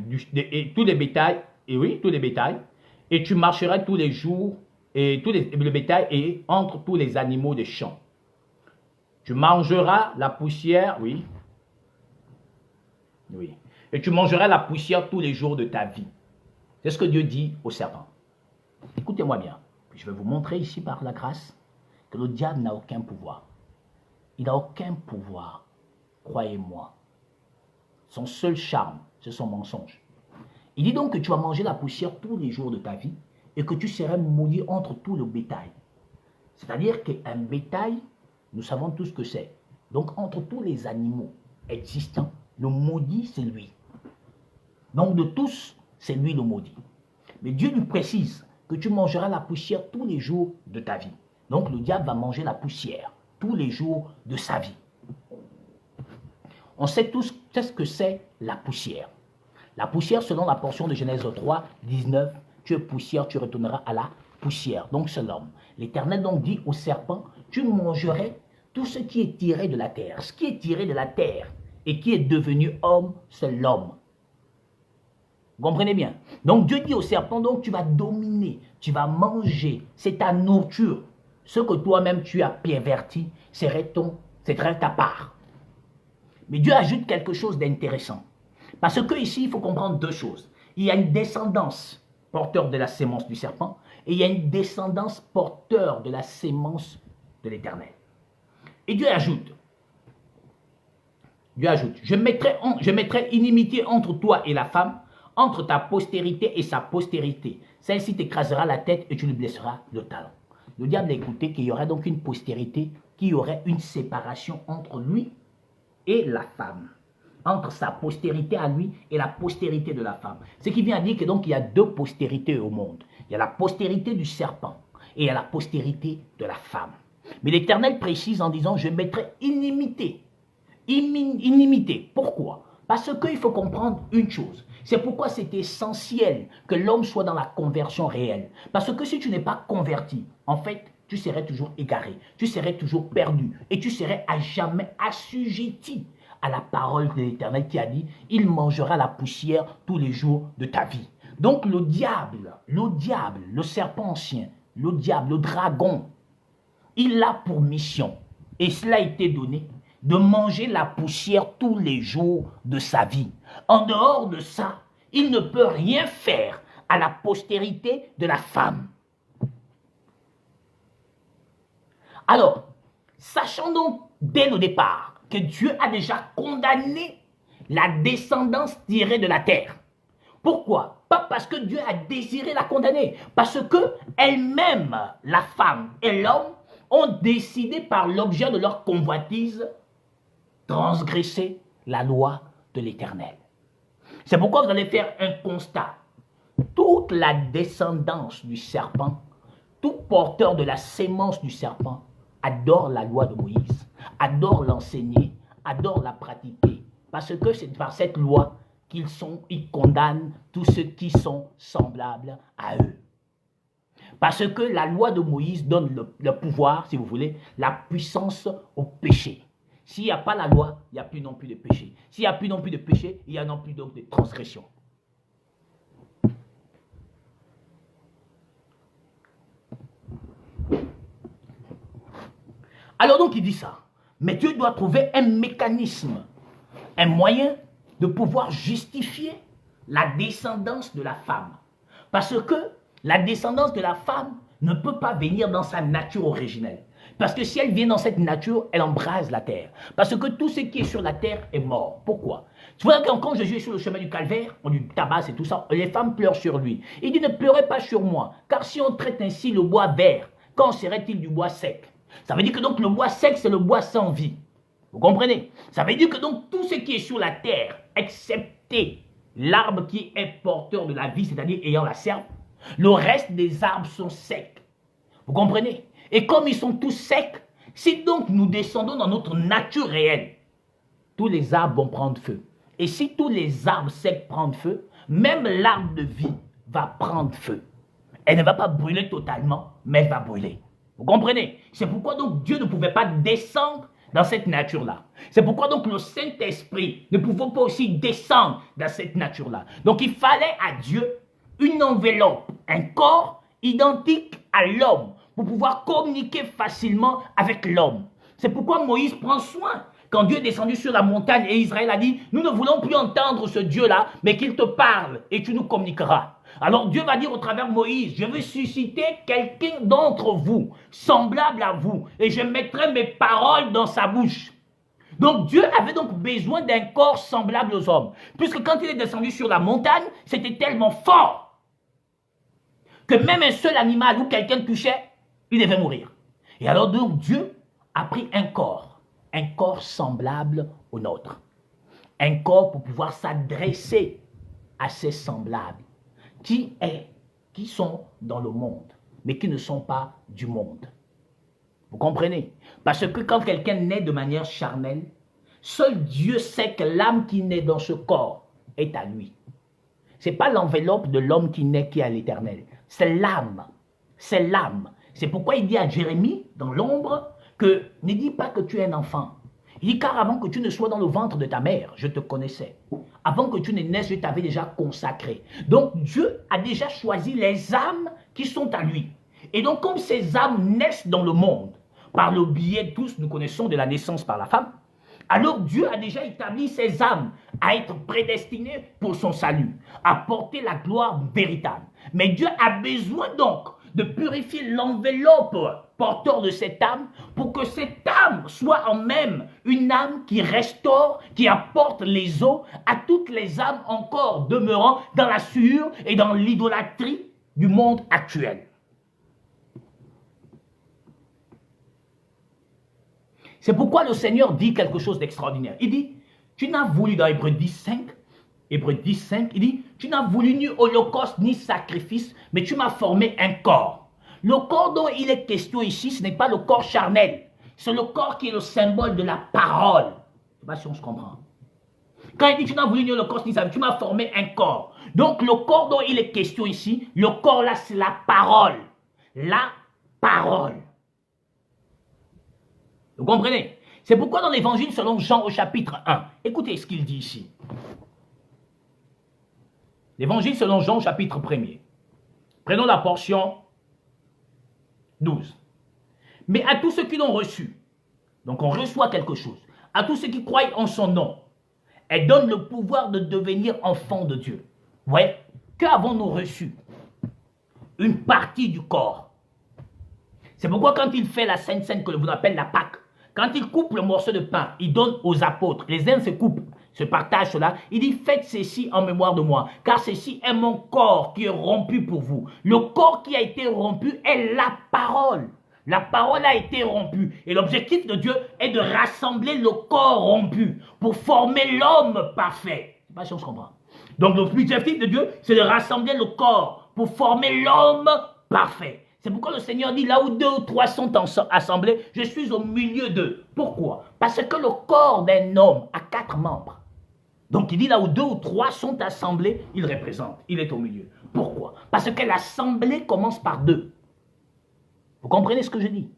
[SPEAKER 1] et tu marcheras tous les jours, et le bétail, et entre tous les animaux des champs. Tu mangeras la poussière, Oui. Et tu mangeras la poussière tous les jours de ta vie. C'est ce que Dieu dit au serpent. Écoutez-moi bien. Je vais vous montrer ici par la grâce que le diable n'a aucun pouvoir. Il n'a aucun pouvoir. Croyez-moi. Son seul charme, c'est son mensonge. Il dit donc que tu vas manger la poussière tous les jours de ta vie et que tu seras maudit entre tout le bétail. C'est-à-dire qu'un bétail, nous savons tous ce que c'est. Donc entre tous les animaux existants, le maudit, c'est lui. Donc de tous, c'est lui le maudit. Mais Dieu lui précise que tu mangeras la poussière tous les jours de ta vie. Donc le diable va manger la poussière tous les jours de sa vie. On sait tous ce que c'est la poussière. La poussière, selon la portion de Genèse 3, 19, tu es poussière, tu retourneras à la poussière. Donc c'est l'homme. L'Éternel donc dit au serpent, tu mangerais tout ce qui est tiré de la terre. Ce qui est tiré de la terre et qui est devenu homme, c'est l'homme. Vous comprenez bien? Donc Dieu dit au serpent, donc tu vas dominer, tu vas manger, c'est ta nourriture. Ce que toi-même tu as perverti serait ta part. Mais Dieu ajoute quelque chose d'intéressant. Parce que ici, il faut comprendre deux choses. Il y a une descendance porteur de la sémence du serpent et il y a une descendance porteur de la sémence de l'Éternel. Et Dieu ajoute, je mettrai inimitié entre toi et la femme, entre ta postérité et sa postérité. Celle-ci t'écrasera la tête et tu lui blesseras le talon. Le diable a écouté qu'il y aurait donc une postérité, qu'il y aurait une séparation entre lui et la femme. Entre sa postérité à lui et la postérité de la femme. Ce qui vient dire que donc il y a deux postérités au monde. Il y a la postérité du serpent et il y a la postérité de la femme. Mais l'Éternel précise en disant, je mettrai inimité. Inimité. Pourquoi? Parce qu'il faut comprendre une chose. C'est pourquoi c'est essentiel que l'homme soit dans la conversion réelle. Parce que si tu n'es pas converti, en fait, tu serais toujours égaré, tu serais toujours perdu et tu serais à jamais assujetti à la parole de l'Éternel qui a dit, il mangera la poussière tous les jours de ta vie. Donc le diable, le serpent ancien, le diable, le dragon, il a pour mission, et cela a été donné, de manger la poussière tous les jours de sa vie. En dehors de ça, il ne peut rien faire à la postérité de la femme. Alors, sachant donc dès le départ que Dieu a déjà condamné la descendance tirée de la terre. Pourquoi? Pas parce que Dieu a désiré la condamner, parce que elle-même, la femme et l'homme, ont décidé par l'objet de leur convoitise transgresser la loi de l'Éternel. C'est pourquoi vous allez faire un constat. Toute la descendance du serpent, tout porteur de la sémence du serpent, adore la loi de Moïse, adore l'enseigner, adore la pratiquer. Parce que c'est par cette loi qu'ils condamnent tous ceux qui sont semblables à eux. Parce que la loi de Moïse donne le pouvoir, si vous voulez, la puissance au péché. S'il n'y a pas la loi, il n'y a plus non plus de péché. S'il n'y a plus non plus de péché, il n'y a non plus donc de transgression. Alors donc il dit ça. Mais Dieu doit trouver un mécanisme, un moyen de pouvoir justifier la descendance de la femme. Parce que la descendance de la femme ne peut pas venir dans sa nature originelle. Parce que si elle vient dans cette nature, elle embrase la terre. Parce que tout ce qui est sur la terre est mort. Pourquoi? Tu vois, quand Jésus est sur le chemin du calvaire, on lui tabasse et tout ça, les femmes pleurent sur lui. Il dit, ne pleurez pas sur moi, car si on traite ainsi le bois vert, quand serait-il du bois sec? Ça veut dire que donc le bois sec, c'est le bois sans vie. Vous comprenez? Ça veut dire que donc tout ce qui est sur la terre, excepté l'arbre qui est porteur de la vie, c'est-à-dire ayant la serpe, le reste des arbres sont secs. Vous comprenez? Et comme ils sont tous secs, si donc nous descendons dans notre nature réelle, tous les arbres vont prendre feu. Et si tous les arbres secs prennent feu, même l'arbre de vie va prendre feu. Elle ne va pas brûler totalement, mais elle va brûler. Vous comprenez? C'est pourquoi donc Dieu ne pouvait pas descendre dans cette nature-là. C'est pourquoi donc le Saint-Esprit ne pouvait pas aussi descendre dans cette nature-là. Donc il fallait à Dieu une enveloppe, un corps identique à l'homme pour pouvoir communiquer facilement avec l'homme. C'est pourquoi Moïse prend soin quand Dieu est descendu sur la montagne et Israël a dit, nous ne voulons plus entendre ce Dieu-là, mais qu'il te parle et tu nous communiqueras. Alors Dieu va dire au travers de Moïse, je vais susciter quelqu'un d'entre vous, semblable à vous, et je mettrai mes paroles dans sa bouche. Donc Dieu avait donc besoin d'un corps semblable aux hommes. Puisque quand il est descendu sur la montagne, c'était tellement fort que même un seul animal ou quelqu'un touchait, il devait mourir. Et alors donc Dieu a pris un corps semblable au nôtre. Un corps pour pouvoir s'adresser à ses semblables qui sont dans le monde, mais qui ne sont pas du monde. Vous comprenez? Parce que quand quelqu'un naît de manière charnelle, seul Dieu sait que l'âme qui naît dans ce corps est à lui. Ce n'est pas l'enveloppe de l'homme qui naît qui est à l'éternel. C'est l'âme. C'est l'âme. C'est pourquoi il dit à Jérémie, dans l'ombre, que ne dis pas que tu es un enfant. Il dit, car avant que tu ne sois dans le ventre de ta mère, je te connaissais. Avant que tu ne naisses, je t'avais déjà consacré. Donc Dieu a déjà choisi les âmes qui sont à lui. Et donc comme ces âmes naissent dans le monde, par le biais, tous nous connaissons de la naissance par la femme, alors Dieu a déjà établi ces âmes à être prédestinées pour son salut, à porter la gloire véritable. Mais Dieu a besoin donc de purifier l'enveloppe porteur de cette âme pour que cette âme soit en même une âme qui restaure, qui apporte les eaux à toutes les âmes encore demeurant dans la sueur et dans l'idolâtrie du monde actuel. C'est pourquoi le Seigneur dit quelque chose d'extraordinaire. Il dit, tu n'as voulu, dans Hébreux 10, 5, il dit, tu n'as voulu ni holocauste ni sacrifice, mais tu m'as formé un corps. Le corps dont il est question ici, ce n'est pas le corps charnel. C'est le corps qui est le symbole de la parole. Je ne sais pas si on se comprend. Quand il dit, tu n'as voulu ni holocauste ni sacrifice, tu m'as formé un corps. Donc le corps dont il est question ici, le corps là, c'est la parole. La parole. Vous comprenez? C'est pourquoi dans l'évangile selon Jean au chapitre 1, écoutez ce qu'il dit ici. L'évangile selon Jean au chapitre 1er. Prenons la portion 12. Mais à tous ceux qui l'ont reçu, donc on reçoit quelque chose, à tous ceux qui croient en son nom, elle donne le pouvoir de devenir enfants de Dieu. Vous voyez? Qu'avons-nous reçu? Une partie du corps. C'est pourquoi quand il fait la Sainte Seine que l'on appelle la Pâque, quand il coupe le morceau de pain, il donne aux apôtres, les uns se coupent, se partagent cela, il dit faites ceci en mémoire de moi, car ceci est mon corps qui est rompu pour vous. Le corps qui a été rompu est la parole. La parole a été rompue et l'objectif de Dieu est de rassembler le corps rompu pour former l'homme parfait. Je ne sais pas si on se comprend. Donc l'objectif de Dieu, c'est de rassembler le corps pour former l'homme parfait. C'est pourquoi le Seigneur dit, là où 2 ou 3 sont assemblés, je suis au milieu d'eux. Pourquoi? Parce que le corps d'un homme a 4 membres. Donc il dit, là où 2 ou 3 sont assemblés, il représente, il est au milieu. Pourquoi? Parce que l'assemblée commence par 2. Vous comprenez ce que je dis?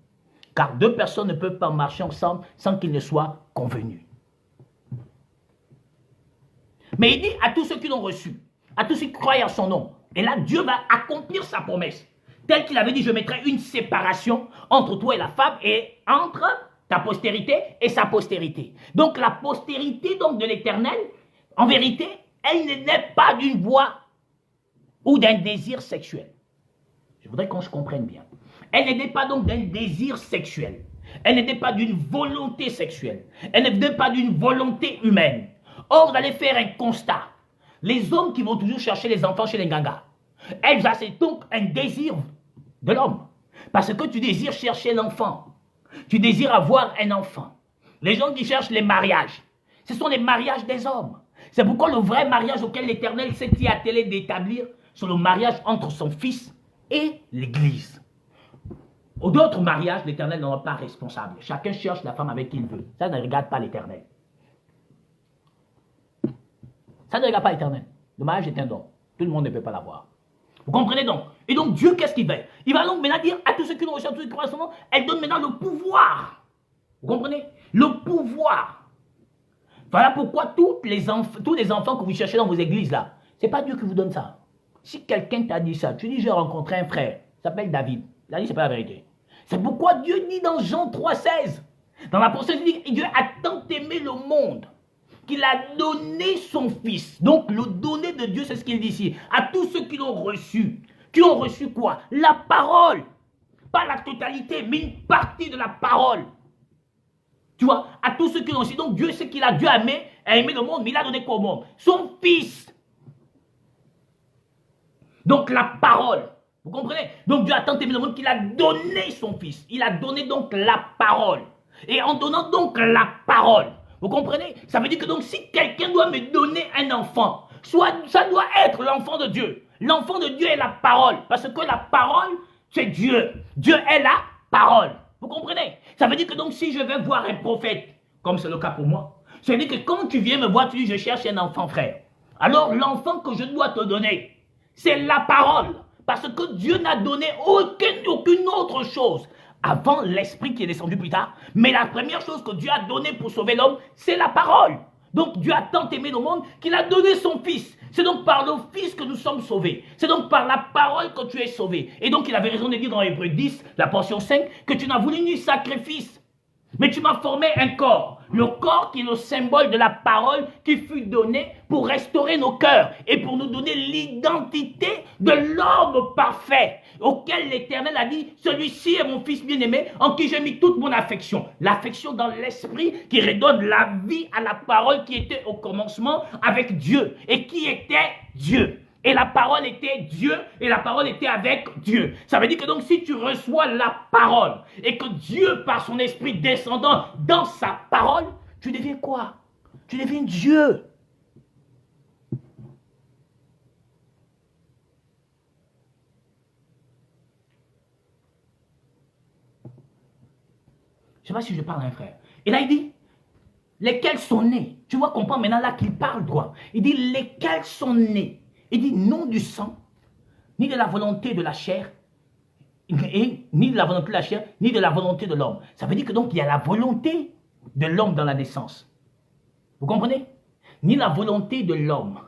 [SPEAKER 1] Car 2 personnes ne peuvent pas marcher ensemble sans qu'ils ne soient convenus. Mais il dit à tous ceux qui l'ont reçu, à tous ceux qui croient en son nom. Et là, Dieu va accomplir sa promesse. Tel qu'il avait dit, je mettrai une séparation entre toi et la femme et entre ta postérité et sa postérité. Donc la postérité donc, de l'Éternel, en vérité, elle ne naît pas d'une voix ou d'un désir sexuel. Je voudrais qu'on se comprenne bien. Elle ne naît pas donc d'un désir sexuel. Elle ne naît pas d'une volonté sexuelle. Elle ne naît pas d'une volonté humaine. Or, vous allez faire un constat. Les hommes qui vont toujours chercher les enfants chez les gangas, elles ont donc un désir de l'homme. Parce que tu désires chercher l'enfant. Tu désires avoir un enfant. Les gens qui cherchent les mariages, ce sont les mariages des hommes. C'est pourquoi le vrai mariage auquel l'Éternel s'est attelé d'établir, c'est le mariage entre son fils et l'Église. D'autres mariages, l'Éternel n'en est pas responsable. Chacun cherche la femme avec qui il veut. Ça ne regarde pas l'Éternel. Ça ne regarde pas l'Éternel. Le mariage est un don. Tout le monde ne peut pas l'avoir. Vous comprenez donc? Et donc Dieu, qu'est-ce qu'il fait? Il va donc maintenant dire à tous ceux qui l'ont reçu, à tous ceux qui croient en son nom, elle donne maintenant le pouvoir. Vous comprenez? Le pouvoir. Voilà pourquoi tous les enfants que vous cherchez dans vos églises là, ce n'est pas Dieu qui vous donne ça. Si quelqu'un t'a dit ça, tu dis j'ai rencontré un frère, il s'appelle David. Il a dit c'est pas la vérité. C'est pourquoi Dieu dit dans Jean 3,16, Dans la portion, il dit, Dieu a tant aimé le monde qu'il a donné son Fils. Donc, le donné de Dieu, c'est ce qu'il dit ici. À tous ceux qui l'ont reçu. Qui ont reçu quoi? La parole. Pas la totalité, mais une partie de la parole. Tu vois, à tous ceux qui l'ont reçu. Donc, Dieu, ce qu'il a, Dieu a aimé le monde, mais il a donné quoi au monde? Son Fils. Donc, la parole. Vous comprenez? Donc, Dieu a tant aimé le monde qu'il a donné son Fils. Il a donné donc la parole. Et en donnant donc la parole, vous comprenez? Ça veut dire que donc si quelqu'un doit me donner un enfant, soit ça doit être l'enfant de Dieu. L'enfant de Dieu est la parole. Parce que la parole, c'est Dieu. Dieu est la parole. Vous comprenez? Ça veut dire que donc si je vais voir un prophète, comme c'est le cas pour moi, ça veut dire que quand tu viens me voir, tu dis je cherche un enfant, frère. Alors l'enfant que je dois te donner, c'est la parole. Parce que Dieu n'a donné aucune autre chose avant l'esprit qui est descendu plus tard. Mais la première chose que Dieu a donnée pour sauver l'homme, c'est la parole. Donc Dieu a tant aimé le monde qu'il a donné son Fils. C'est donc par le Fils que nous sommes sauvés. C'est donc par la parole que tu es sauvé. Et donc il avait raison de dire dans Hébreux 10, la portion 5, que tu n'as voulu ni sacrifice, mais tu m'as formé un corps. Le corps qui est le symbole de la parole qui fut donnée pour restaurer nos cœurs et pour nous donner l'identité de l'homme parfait auquel l'Éternel a dit, celui-ci est mon fils bien-aimé en qui j'ai mis toute mon affection. L'affection dans l'esprit qui redonne la vie à la parole qui était au commencement avec Dieu et qui était Dieu. Et la parole était Dieu, et la parole était avec Dieu. Ça veut dire que donc si tu reçois la parole, et que Dieu par son esprit descendant dans sa parole, tu deviens quoi? Tu deviens Dieu. Je ne sais pas si je parle à un frère. Et là il dit, lesquels sont nés. Tu vois, comprends maintenant là qu'il parle droit. Il dit, lesquels sont nés. Il dit, non du sang, ni de la volonté de la chair, et ni de la volonté de la chair, ni de la volonté de l'homme. Ça veut dire que donc il y a la volonté de l'homme dans la naissance. Vous comprenez? Ni la volonté de l'homme.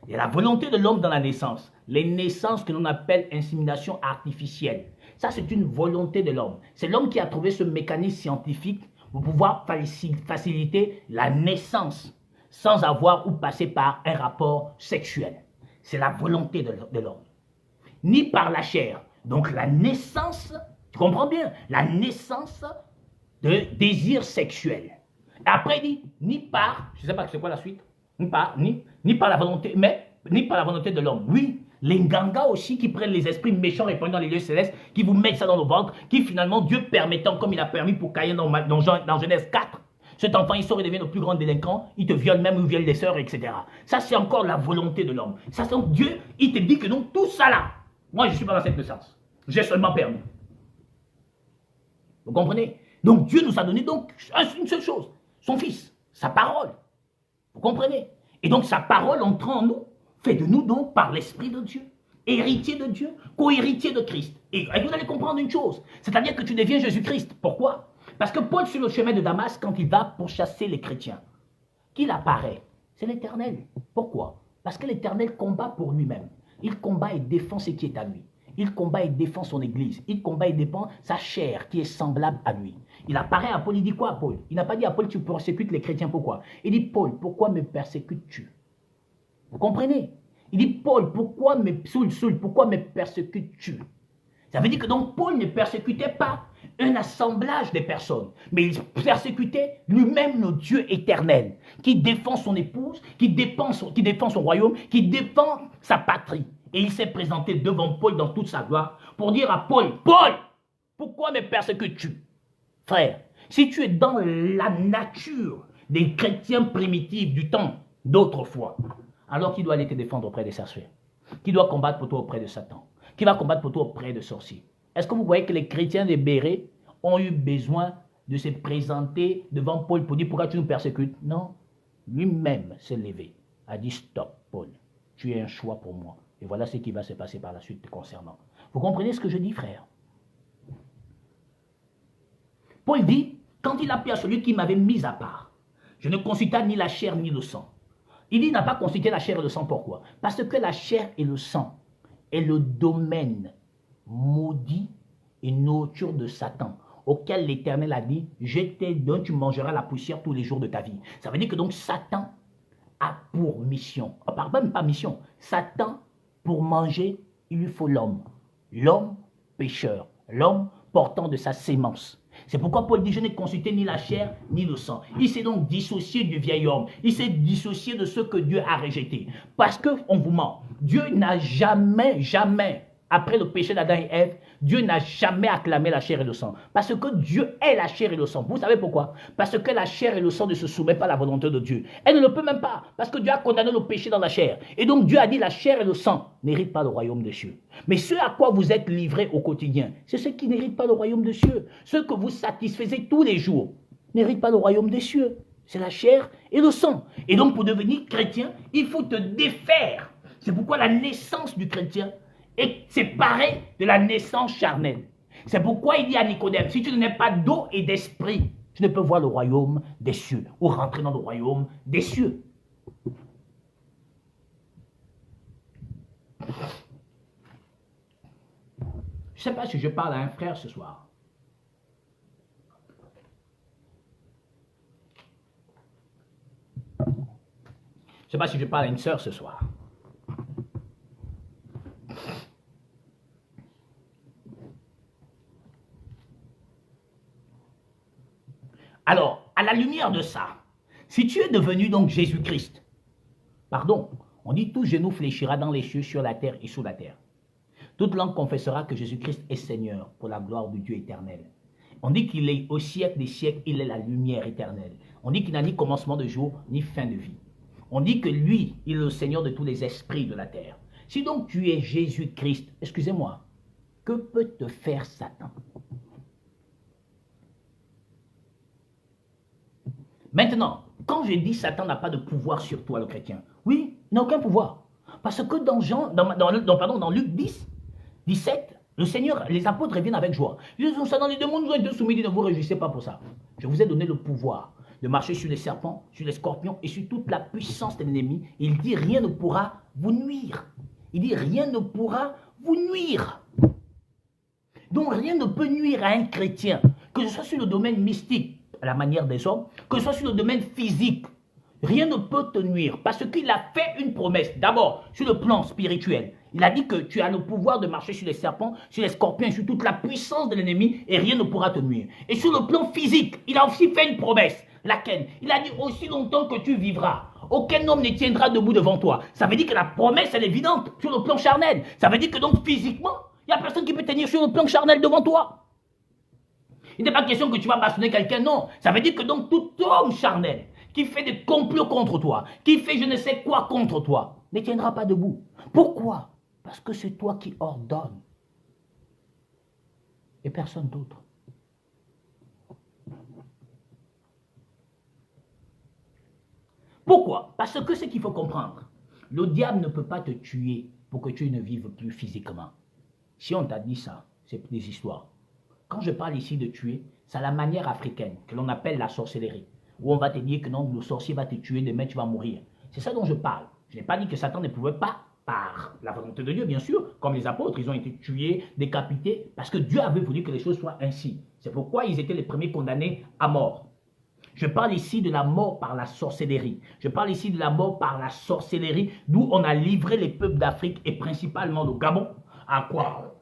[SPEAKER 1] Il y a la volonté de l'homme dans la naissance. Les naissances que l'on appelle insémination artificielle. Ça, c'est une volonté de l'homme. C'est l'homme qui a trouvé ce mécanisme scientifique pour pouvoir faciliter la naissance sans avoir ou passer par un rapport sexuel. C'est la volonté de l'homme. Ni par la chair. Donc la naissance, tu comprends bien, la naissance de désir sexuel. Après il dit, ni par, je ne sais pas c'est quoi la suite, ni par la volonté, mais ni par la volonté de l'homme. Oui, les Nganga aussi qui prennent les esprits méchants répandus dans les lieux célestes, qui vous mettent ça dans le ventre, qui finalement, Dieu permettant, comme il a permis pour Caïn dans Genèse 4, cet enfant, il sort et devient le plus grand délinquant, il te viole même, il viole les sœurs, etc. Ça, c'est encore la volonté de l'homme. Ça, c'est donc Dieu, il te dit que donc tout ça là, moi, je ne suis pas dans cette naissance. J'ai seulement permis. Vous comprenez? Donc Dieu nous a donné donc une seule chose, son Fils, sa parole. Vous comprenez? Et donc sa parole entrant en nous, fait de nous donc par l'Esprit de Dieu, héritier de Dieu, co-héritier de Christ. Et vous allez comprendre une chose, c'est-à-dire que tu deviens Jésus-Christ. Pourquoi? Parce que Paul, sur le chemin de Damas, quand il va pour chasser les chrétiens, qu'il apparaît, c'est l'Éternel. Pourquoi? Parce que l'Éternel combat pour lui-même. Il combat et défend ce qui est à lui. Il combat et défend son église. Il combat et défend sa chair qui est semblable à lui. Il apparaît à Paul, il dit quoi à Paul? Il n'a pas dit à Paul, tu persécutes les chrétiens, pourquoi? Il dit, Paul, pourquoi me persécutes-tu? Vous comprenez? Il dit, Paul, pourquoi me persécutes-tu? Ça veut dire que donc Paul ne persécutait pas un assemblage de personnes, mais il persécutait lui-même le Dieu éternel, qui défend son épouse, qui défend son royaume, qui défend sa patrie. Et il s'est présenté devant Paul dans toute sa gloire pour dire à Paul, Paul, pourquoi me persécutes-tu? Frère, si tu es dans la nature des chrétiens primitifs du temps d'autrefois, alors qui doit aller te défendre auprès des sorciers? Qui doit combattre pour toi auprès de Satan? Qui va combattre pour toi auprès de sorciers? Est-ce que vous voyez que les chrétiens des Bérets ont eu besoin de se présenter devant Paul pour dire pourquoi tu nous persécutes? Non, lui-même s'est levé, a dit stop Paul, tu es un choix pour moi. Et voilà ce qui va se passer par la suite te concernant. Vous comprenez ce que je dis, frère? Paul dit, quand il a pris à celui qui m'avait mis à part, je ne consulta ni la chair ni le sang. Il dit, il n'a pas consulté la chair et le sang, pourquoi? Parce que la chair et le sang est le domaine maudit et nourriture de Satan, auquel l'Éternel a dit, dont tu mangeras la poussière tous les jours de ta vie. Ça veut dire que donc Satan a pour mission, même pas mission, Satan pour manger, il lui faut l'homme. L'homme pécheur, l'homme portant de sa sémence. C'est pourquoi Paul dit, je n'ai consulté ni la chair ni le sang. Il s'est donc dissocié du vieil homme. Il s'est dissocié de ce que Dieu a rejeté. Parce qu'on vous ment. Dieu n'a jamais, après le péché d'Adam et Ève, Dieu n'a jamais acclamé la chair et le sang. Parce que Dieu est la chair et le sang. Vous savez pourquoi? Parce que la chair et le sang ne se soumettent pas à la volonté de Dieu. Elle ne le peut même pas. Parce que Dieu a condamné le péché dans la chair. Et donc Dieu a dit, la chair et le sang n'héritent pas le royaume des cieux. Mais ce à quoi vous êtes livrés au quotidien, c'est ceux qui n'héritent pas le royaume des cieux. Ceux que vous satisfaisez tous les jours n'héritent pas le royaume des cieux. C'est la chair et le sang. Et donc pour devenir chrétien, il faut te défaire. C'est pourquoi la naissance du chrétien est séparée de la naissance charnelle. C'est pourquoi il dit à Nicodème, si tu n'es pas d'eau et d'esprit, tu ne peux voir le royaume des cieux ou rentrer dans le royaume des cieux. Je ne sais pas si je parle à un frère ce soir. Je ne sais pas si je parle à une sœur ce soir. Alors, à la lumière de ça, si tu es devenu donc Jésus-Christ, pardon, on dit tout genou fléchira dans les cieux, sur la terre et sous la terre. Toute langue confessera que Jésus-Christ est Seigneur pour la gloire du Dieu éternel. On dit qu'il est au siècle des siècles, il est la lumière éternelle. On dit qu'il n'a ni commencement de jour, ni fin de vie. On dit que lui, il est le Seigneur de tous les esprits de la terre. Si donc tu es Jésus-Christ, excusez-moi, que peut te faire Satan? Maintenant, quand je dis Satan n'a pas de pouvoir sur toi, le chrétien, oui, il n'a aucun pouvoir. Parce que dans Luc 10, 17, le Seigneur, les apôtres reviennent avec joie. Ils disent, Satan, les démons nous ont été soumis, ne vous réjouissez pas pour ça. Je vous ai donné le pouvoir de marcher sur les serpents, sur les scorpions et sur toute la puissance de l'ennemi. Il dit, rien ne pourra vous nuire. Il dit, rien ne pourra vous nuire. Donc, rien ne peut nuire à un chrétien, que ce soit sur le domaine mystique, à la manière des hommes, que ce soit sur le domaine physique. Rien ne peut te nuire parce qu'il a fait une promesse. D'abord, sur le plan spirituel, il a dit que tu as le pouvoir de marcher sur les serpents, sur les scorpions, sur toute la puissance de l'ennemi et rien ne pourra te nuire. Et sur le plan physique, il a aussi fait une promesse. Laquelle? Il a dit aussi longtemps que tu vivras, aucun homme ne tiendra debout devant toi. Ça veut dire que la promesse, elle est évidente sur le plan charnel. Ça veut dire que donc physiquement, il n'y a personne qui peut tenir sur le plan charnel devant toi. Il n'est pas question que tu vas bastonner quelqu'un, non. Ça veut dire que donc tout homme charnel qui fait des complots contre toi, qui fait je ne sais quoi contre toi, ne tiendra pas debout. Pourquoi? Parce que c'est toi qui ordonnes. Et personne d'autre. Pourquoi? Parce que ce qu'il faut comprendre, le diable ne peut pas te tuer pour que tu ne vives plus physiquement. Si on t'a dit ça, c'est des histoires. Quand je parle ici de tuer, c'est la manière africaine que l'on appelle la sorcellerie. Où on va te dire que non, le sorcier va te tuer, demain tu vas mourir. C'est ça dont je parle. Je n'ai pas dit que Satan ne pouvait pas, par la volonté de Dieu, bien sûr, comme les apôtres, ils ont été tués, décapités, parce que Dieu avait voulu que les choses soient ainsi. C'est pourquoi ils étaient les premiers condamnés à mort. Je parle ici de la mort par la sorcellerie. Je parle ici de la mort par la sorcellerie, d'où on a livré les peuples d'Afrique et principalement le Gabon. À quoi?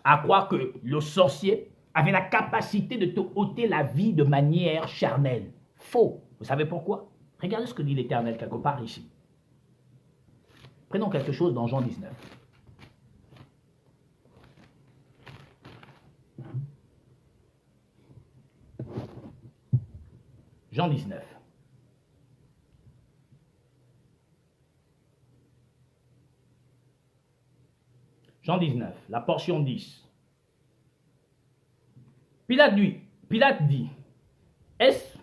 [SPEAKER 1] À croire que le sorcier avait la capacité de te ôter la vie de manière charnelle. Faux. Vous savez pourquoi? Regardez ce que dit l'Éternel quelque part ici. Prenons quelque chose dans Jean 19. Jean 19. Jean 19, la portion 10. Pilate dit, est-ce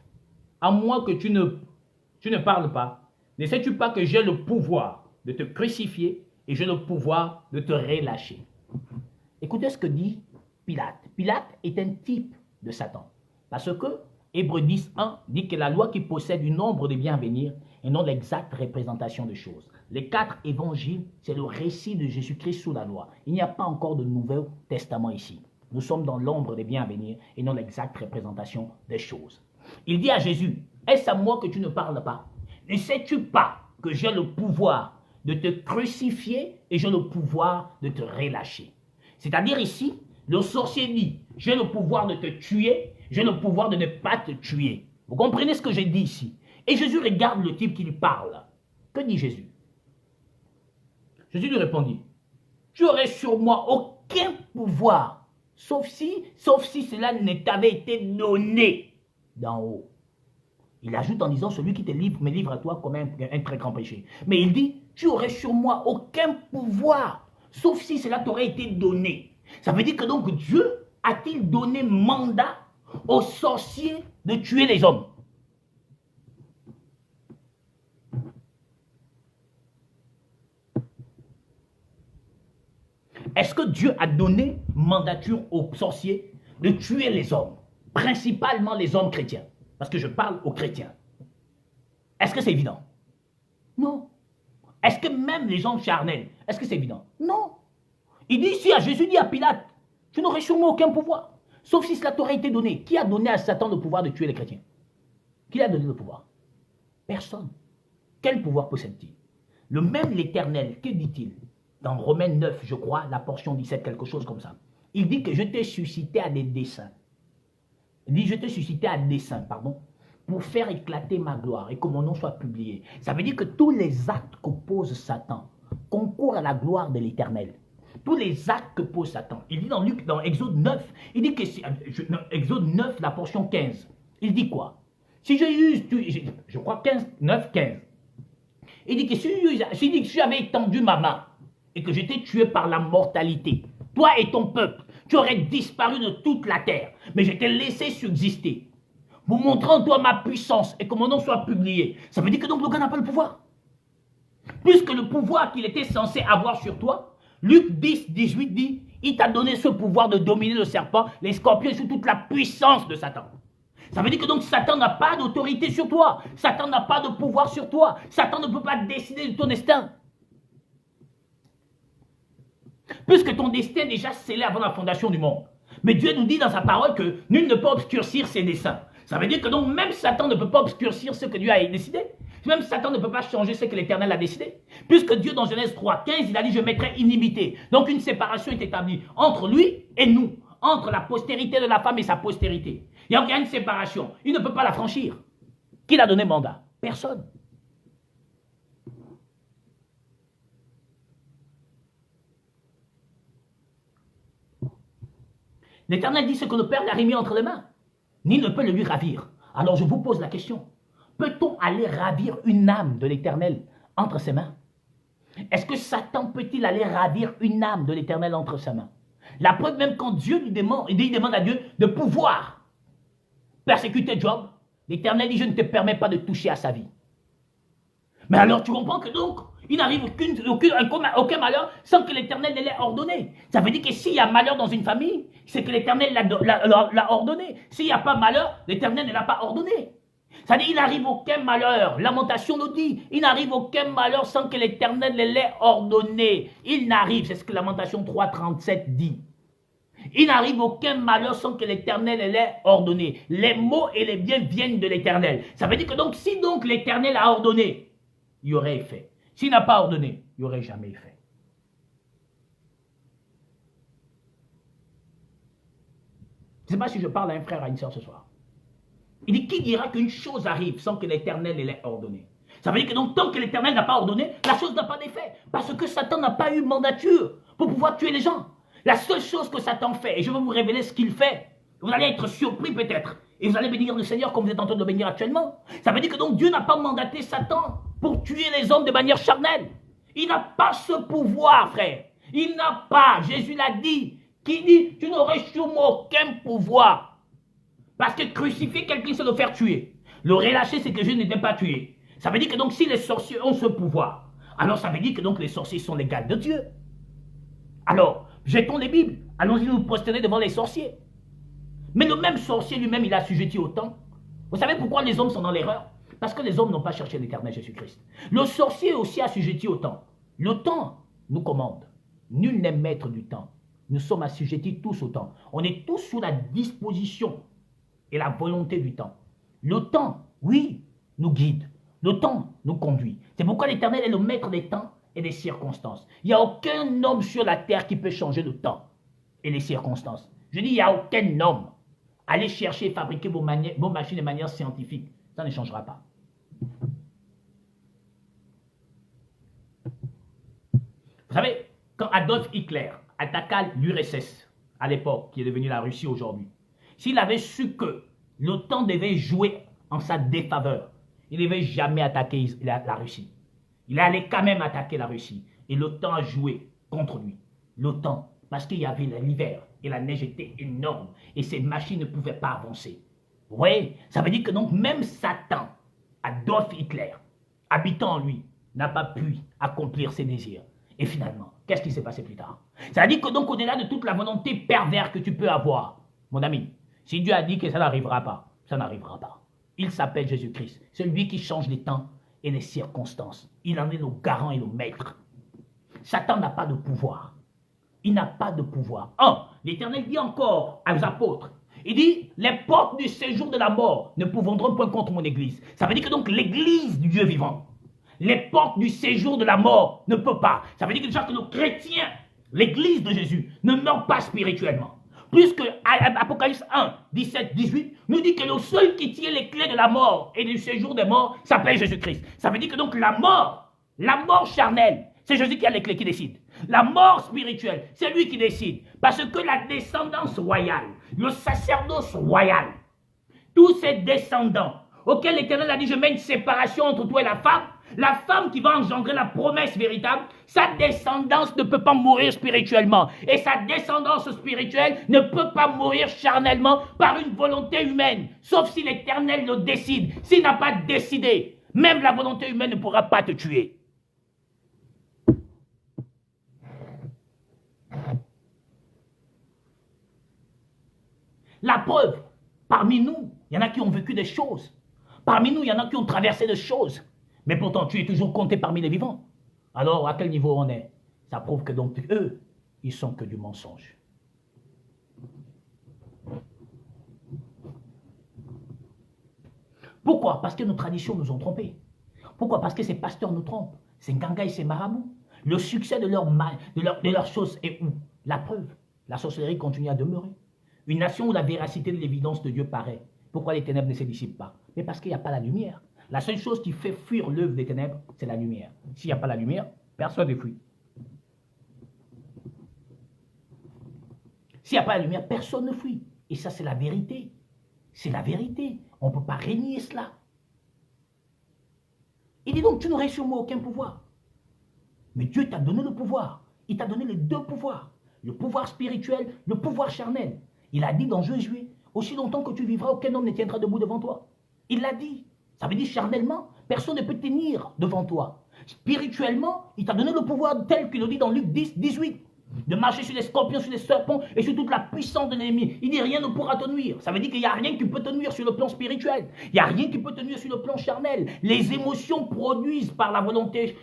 [SPEAKER 1] à moi que tu ne parles pas? Ne sais-tu pas que j'ai le pouvoir de te crucifier et j'ai le pouvoir de te relâcher? Écoutez ce que dit Pilate. Pilate est un type de Satan. Parce que Hébreux 10, 1 dit que la loi qui possède une ombre de bien à venir et non l'exacte représentation des choses. Les 4 évangiles, c'est le récit de Jésus-Christ sous la loi. Il n'y a pas encore de Nouveau Testament ici.
[SPEAKER 2] Nous sommes dans l'ombre des biens à venir et non l'exacte représentation des choses. Il dit à Jésus, est-ce à moi que tu ne parles pas? Ne sais-tu pas que j'ai le pouvoir de te crucifier et j'ai le pouvoir de te relâcher? C'est-à-dire ici, le sorcier dit, j'ai le pouvoir de te tuer, j'ai le pouvoir de ne pas te tuer. Vous comprenez ce que j'ai dit ici? Et Jésus regarde le type qui lui parle. Que dit Jésus? Jésus lui répondit, tu n'aurais sur moi aucun pouvoir, sauf si cela ne t'avait été donné d'en haut. Il ajoute en disant, celui qui te livre, me livre à toi comme un très grand péché. Mais il dit, tu n'aurais sur moi aucun pouvoir, sauf si cela t'aurait été donné. Ça veut dire que donc Dieu a-t-il donné mandat aux sorciers de tuer les hommes? Est-ce que Dieu a donné mandature aux sorciers de tuer les hommes, principalement les hommes chrétiens? Parce que je parle aux chrétiens. Est-ce que c'est évident? Non. Est-ce que même les gens charnels, est-ce que c'est évident? Non. Il dit ici à Jésus, dit à Pilate, tu n'aurais sûrement aucun pouvoir, sauf si cela t'aurait été donné. Qui a donné à Satan le pouvoir de tuer les chrétiens? Qui a donné le pouvoir? Personne. Quel pouvoir possède-t-il? Le même l'Éternel, que dit-il? Dans Romains 9, je crois, la portion 17, quelque chose comme ça. Il dit que je t'ai suscité à des desseins. Il dit, je t'ai suscité à dessein, pardon, pour faire éclater ma gloire et que mon nom soit publié. Ça veut dire que tous les actes que pose Satan concourent à la gloire de l'Éternel. Tous les actes que pose Satan. Il dit dans Exode 9, il dit que Exode 9, la portion 15, il dit quoi? Si je crois 9, 15. Il dit que si j'avais étendu ma main et que j'étais tué par la mortalité, toi et ton peuple, tu aurais disparu de toute la terre, mais je t'ai laissé subsister, vous montrant toi ma puissance et que mon nom soit publié. Ça veut dire que donc le gars n'a pas le pouvoir. Puisque le pouvoir qu'il était censé avoir sur toi, Luc 10, 18 dit, il t'a donné ce pouvoir de dominer le serpent, les scorpions et sur toute la puissance de Satan. Ça veut dire que donc Satan n'a pas d'autorité sur toi, Satan n'a pas de pouvoir sur toi, Satan ne peut pas décider de ton destin. Puisque ton destin est déjà scellé avant la fondation du monde. Mais Dieu nous dit dans sa parole que nul ne peut obscurcir ses desseins. Ça veut dire que donc même Satan ne peut pas obscurcir ce que Dieu a décidé. Même Satan ne peut pas changer ce que l'Éternel a décidé. Puisque Dieu dans Genèse 3, 15, il a dit je mettrai inimité. Donc une séparation est établie entre lui et nous. Entre la postérité de la femme et sa postérité. Il y a une séparation. Il ne peut pas la franchir. Qui l'a donné mandat? Personne. L'Éternel dit ce que le Père l'a remis entre les mains. Ni ne peut le lui ravir. Alors je vous pose la question. Peut-on aller ravir une âme de l'Éternel entre ses mains? Est-ce que Satan peut-il aller ravir une âme de l'Éternel entre ses mains? La preuve même quand Dieu lui demande, il demande à Dieu de pouvoir persécuter Job, l'Éternel dit je ne te permets pas de toucher à sa vie. Mais alors tu comprends que donc il n'arrive aucun malheur sans que l'Éternel ne l'ait ordonné. Ça veut dire que s'il y a malheur dans une famille, c'est que l'Éternel l'a ordonné. S'il n'y a pas malheur, l'Éternel ne l'a pas ordonné. C'est-à-dire, il n'arrive aucun malheur. Lamentation nous dit, il n'arrive aucun malheur sans que l'Éternel ne l'ait ordonné. Il n'arrive, c'est ce que Lamentation 3,37 dit. Il n'arrive aucun malheur sans que l'Éternel ne l'ait ordonné. Les maux et les biens viennent de l'Éternel. Ça veut dire que donc, si donc l'Éternel a ordonné, il y aurait effet. S'il n'a pas ordonné, il n'y aurait jamais effet. Je ne sais pas si je parle à un frère, à une soeur ce soir. Il dit, qui dira qu'une chose arrive sans que l'Éternel l'ait ordonné? Ça veut dire que donc, tant que l'Éternel n'a pas ordonné, la chose n'a pas d'effet. Parce que Satan n'a pas eu mandature pour pouvoir tuer les gens. La seule chose que Satan fait, et je vais vous révéler ce qu'il fait, vous allez être surpris peut-être, et vous allez bénir le Seigneur comme vous êtes en train de le bénir actuellement. Ça veut dire que donc Dieu n'a pas mandaté Satan pour tuer les hommes de manière charnelle. Il n'a pas ce pouvoir, frère. Il n'a pas, Jésus l'a dit, qui dit, tu n'aurais sur moi aucun pouvoir. Parce que crucifier quelqu'un, c'est le faire tuer. Le relâcher, c'est que je n'étais pas tué. Ça veut dire que donc si les sorciers ont ce pouvoir, alors ça veut dire que donc les sorciers sont les gars de Dieu. Alors, jetons les Bibles. Allons-y nous prosterner devant les sorciers. Mais le même sorcier lui-même, il a assujetti au temps. Vous savez pourquoi les hommes sont dans l'erreur? Parce que les hommes n'ont pas cherché l'Éternel Jésus-Christ. Le sorcier est aussi assujetti au temps. Le temps nous commande. Nul n'est maître du temps. Nous sommes assujettis tous au temps. On est tous sous la disposition et la volonté du temps. Le temps, oui, nous guide. Le temps nous conduit. C'est pourquoi l'Éternel est le maître des temps et des circonstances. Il n'y a aucun homme sur la terre qui peut changer le temps et les circonstances. Je dis, il n'y a aucun homme. Allez chercher et fabriquer vos machines de manière scientifique. Ça ne changera pas. Vous savez, quand Adolf Hitler attaqua l'URSS, à l'époque, qui est devenue la Russie aujourd'hui, s'il avait su que l'OTAN devait jouer en sa défaveur, il ne devait jamais attaquer la Russie. Il allait quand même attaquer la Russie. Et l'OTAN a joué contre lui. L'OTAN, parce qu'il y avait l'hiver et la neige était énorme et ces machines ne pouvaient pas avancer. Vous voyez, ça veut dire que donc même Satan, Adolf Hitler, habitant en lui, n'a pas pu accomplir ses désirs. Et finalement, qu'est-ce qui s'est passé plus tard? Ça veut dire que donc au-delà de toute la volonté perverse que tu peux avoir, mon ami, si Dieu a dit que ça n'arrivera pas, ça n'arrivera pas. Il s'appelle Jésus-Christ, celui qui change les temps et les circonstances. Il en est le garant et le maître. Satan n'a pas de pouvoir. Il n'a pas de pouvoir. L'Éternel dit encore aux apôtres, il dit, les portes du séjour de la mort ne pourront point contre mon église. Ça veut dire que donc l'église du Dieu vivant, les portes du séjour de la mort ne peut pas. Ça veut dire que déjà que nos chrétiens, l'église de Jésus, ne meurt pas spirituellement. Puisque Apocalypse 1, 17, 18 nous dit que le seul qui tient les clés de la mort et du séjour des morts s'appelle Jésus-Christ. Ça veut dire que donc la mort charnelle, c'est Jésus qui a les clés, qui décide. La mort spirituelle, c'est lui qui décide. Parce que la descendance royale, le sacerdoce royal, tous ces descendants auxquels l'Éternel a dit, je mets une séparation entre toi et la femme qui va engendrer la promesse véritable, sa descendance ne peut pas mourir spirituellement. Et sa descendance spirituelle ne peut pas mourir charnellement par une volonté humaine. Sauf si l'Éternel le décide. S'il n'a pas décidé, même la volonté humaine ne pourra pas te tuer. La preuve, parmi nous, il y en a qui ont vécu des choses. Parmi nous, il y en a qui ont traversé des choses. Mais pourtant, tu es toujours compté parmi les vivants. Alors, à quel niveau on est? Ça prouve que donc, eux, ils sont que du mensonge. Pourquoi? Parce que nos traditions nous ont trompés. Pourquoi? Parce que ces pasteurs nous trompent. Ces gangas et ces marabouts. Le succès de leurs choses est où? La preuve. La sorcellerie continue à demeurer. Une nation où la véracité de l'évidence de Dieu paraît. Pourquoi les ténèbres ne se dissipent pas? Mais parce qu'il n'y a pas la lumière. La seule chose qui fait fuir l'œuvre des ténèbres, c'est la lumière. S'il n'y a pas la lumière, personne ne fuit. S'il n'y a pas la lumière, personne ne fuit. Et ça, c'est la vérité. C'est la vérité. On ne peut pas régner cela. Il dit donc, tu n'aurais sur moi aucun pouvoir. Mais Dieu t'a donné le pouvoir. Il t'a donné les deux pouvoirs. Le pouvoir spirituel, le pouvoir charnel. Il a dit dans Josué, aussi longtemps que tu vivras, aucun homme ne tiendra debout devant toi. Il l'a dit. Ça veut dire charnellement, personne ne peut tenir devant toi. Spirituellement, il t'a donné le pouvoir tel qu'il le dit dans Luc 10, 18. De marcher sur les scorpions, sur les serpents et sur toute la puissance de l'ennemi. Il dit rien ne pourra te nuire. Ça veut dire qu'il n'y a rien qui peut te nuire sur le plan spirituel. Il n'y a rien qui peut te nuire sur le plan charnel. Les émotions produites par la volonté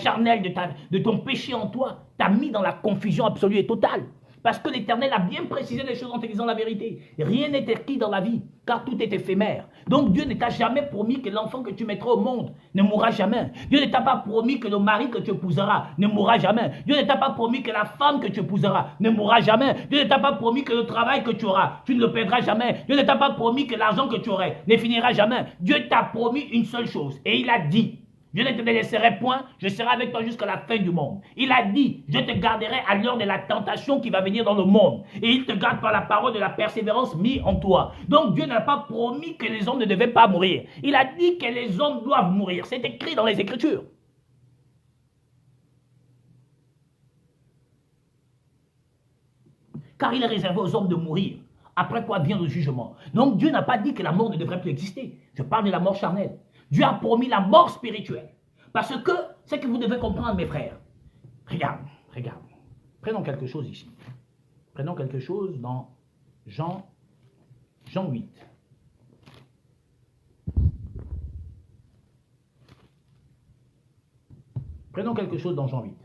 [SPEAKER 2] charnelle de ton péché en toi t'a mis dans la confusion absolue et totale. Parce que l'Éternel a bien précisé les choses en te disant la vérité. Rien n'est acquis dans la vie, car tout est éphémère. Donc Dieu ne t'a jamais promis que l'enfant que tu mettras au monde ne mourra jamais. Dieu ne t'a pas promis que le mari que tu épouseras ne mourra jamais. Dieu ne t'a pas promis que la femme que tu épouseras ne mourra jamais. Dieu ne t'a pas promis que le travail que tu auras, tu ne le perdras jamais. Dieu ne t'a pas promis que l'argent que tu aurais ne finira jamais. Dieu t'a promis une seule chose, et il a dit, je ne te laisserai point, je serai avec toi jusqu'à la fin du monde. Il a dit, je te garderai à l'heure de la tentation qui va venir dans le monde. Et il te garde par la parole de la persévérance mise en toi. Donc Dieu n'a pas promis que les hommes ne devaient pas mourir. Il a dit que les hommes doivent mourir. C'est écrit dans les Écritures. Car il est réservé aux hommes de mourir. Après quoi vient le jugement. Donc Dieu n'a pas dit que la mort ne devrait plus exister. Je parle de la mort charnelle. Dieu a promis la mort spirituelle. Parce que, c'est que vous devez comprendre, mes frères. Regarde. Prenons quelque chose ici. Prenons quelque chose dans Jean 8. Prenons quelque chose dans Jean 8.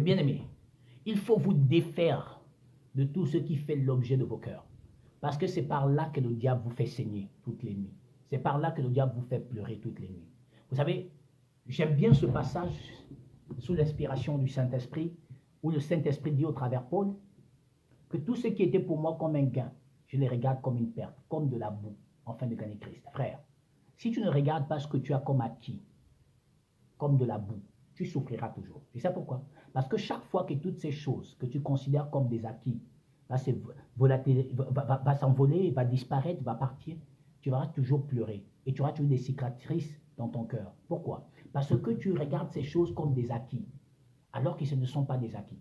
[SPEAKER 2] bien aimés, il faut vous défaire de tout ce qui fait l'objet de vos cœurs. Parce que c'est par là que le diable vous fait saigner toutes les nuits. C'est par là que le diable vous fait pleurer toutes les nuits. Vous savez, j'aime bien ce passage sous l'inspiration du Saint-Esprit, où le Saint-Esprit dit au travers Paul, que tout ce qui était pour moi comme un gain, je les regarde comme une perte, comme de la boue, afin de gagner Christ. Frère, si tu ne regardes pas ce que tu as comme acquis, comme de la boue, tu souffriras toujours. Tu sais pourquoi? Parce que chaque fois que toutes ces choses que tu considères comme des acquis va s'envoler, va disparaître, va partir, tu vas toujours pleurer et tu auras toujours des cicatrices dans ton cœur. Pourquoi? Parce que tu regardes ces choses comme des acquis, alors que ce ne sont pas des acquis.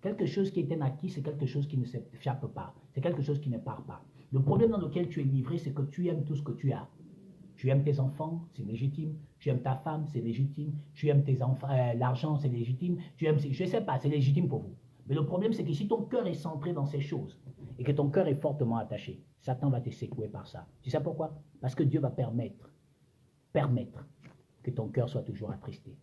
[SPEAKER 2] Quelque chose qui est un acquis, c'est quelque chose qui ne s'échappe pas. C'est quelque chose qui ne part pas. Le problème dans lequel tu es livré, c'est que tu aimes tout ce que tu as. Tu aimes tes enfants, c'est légitime. Tu aimes ta femme, c'est légitime. Tu aimes tes enfants, l'argent, c'est légitime. Tu aimes, je ne sais pas, c'est légitime pour vous. Mais le problème, c'est que si ton cœur est centré dans ces choses et que ton cœur est fortement attaché, Satan va te secouer par ça. Tu sais pourquoi? Parce que Dieu va permettre que ton cœur soit toujours attristé.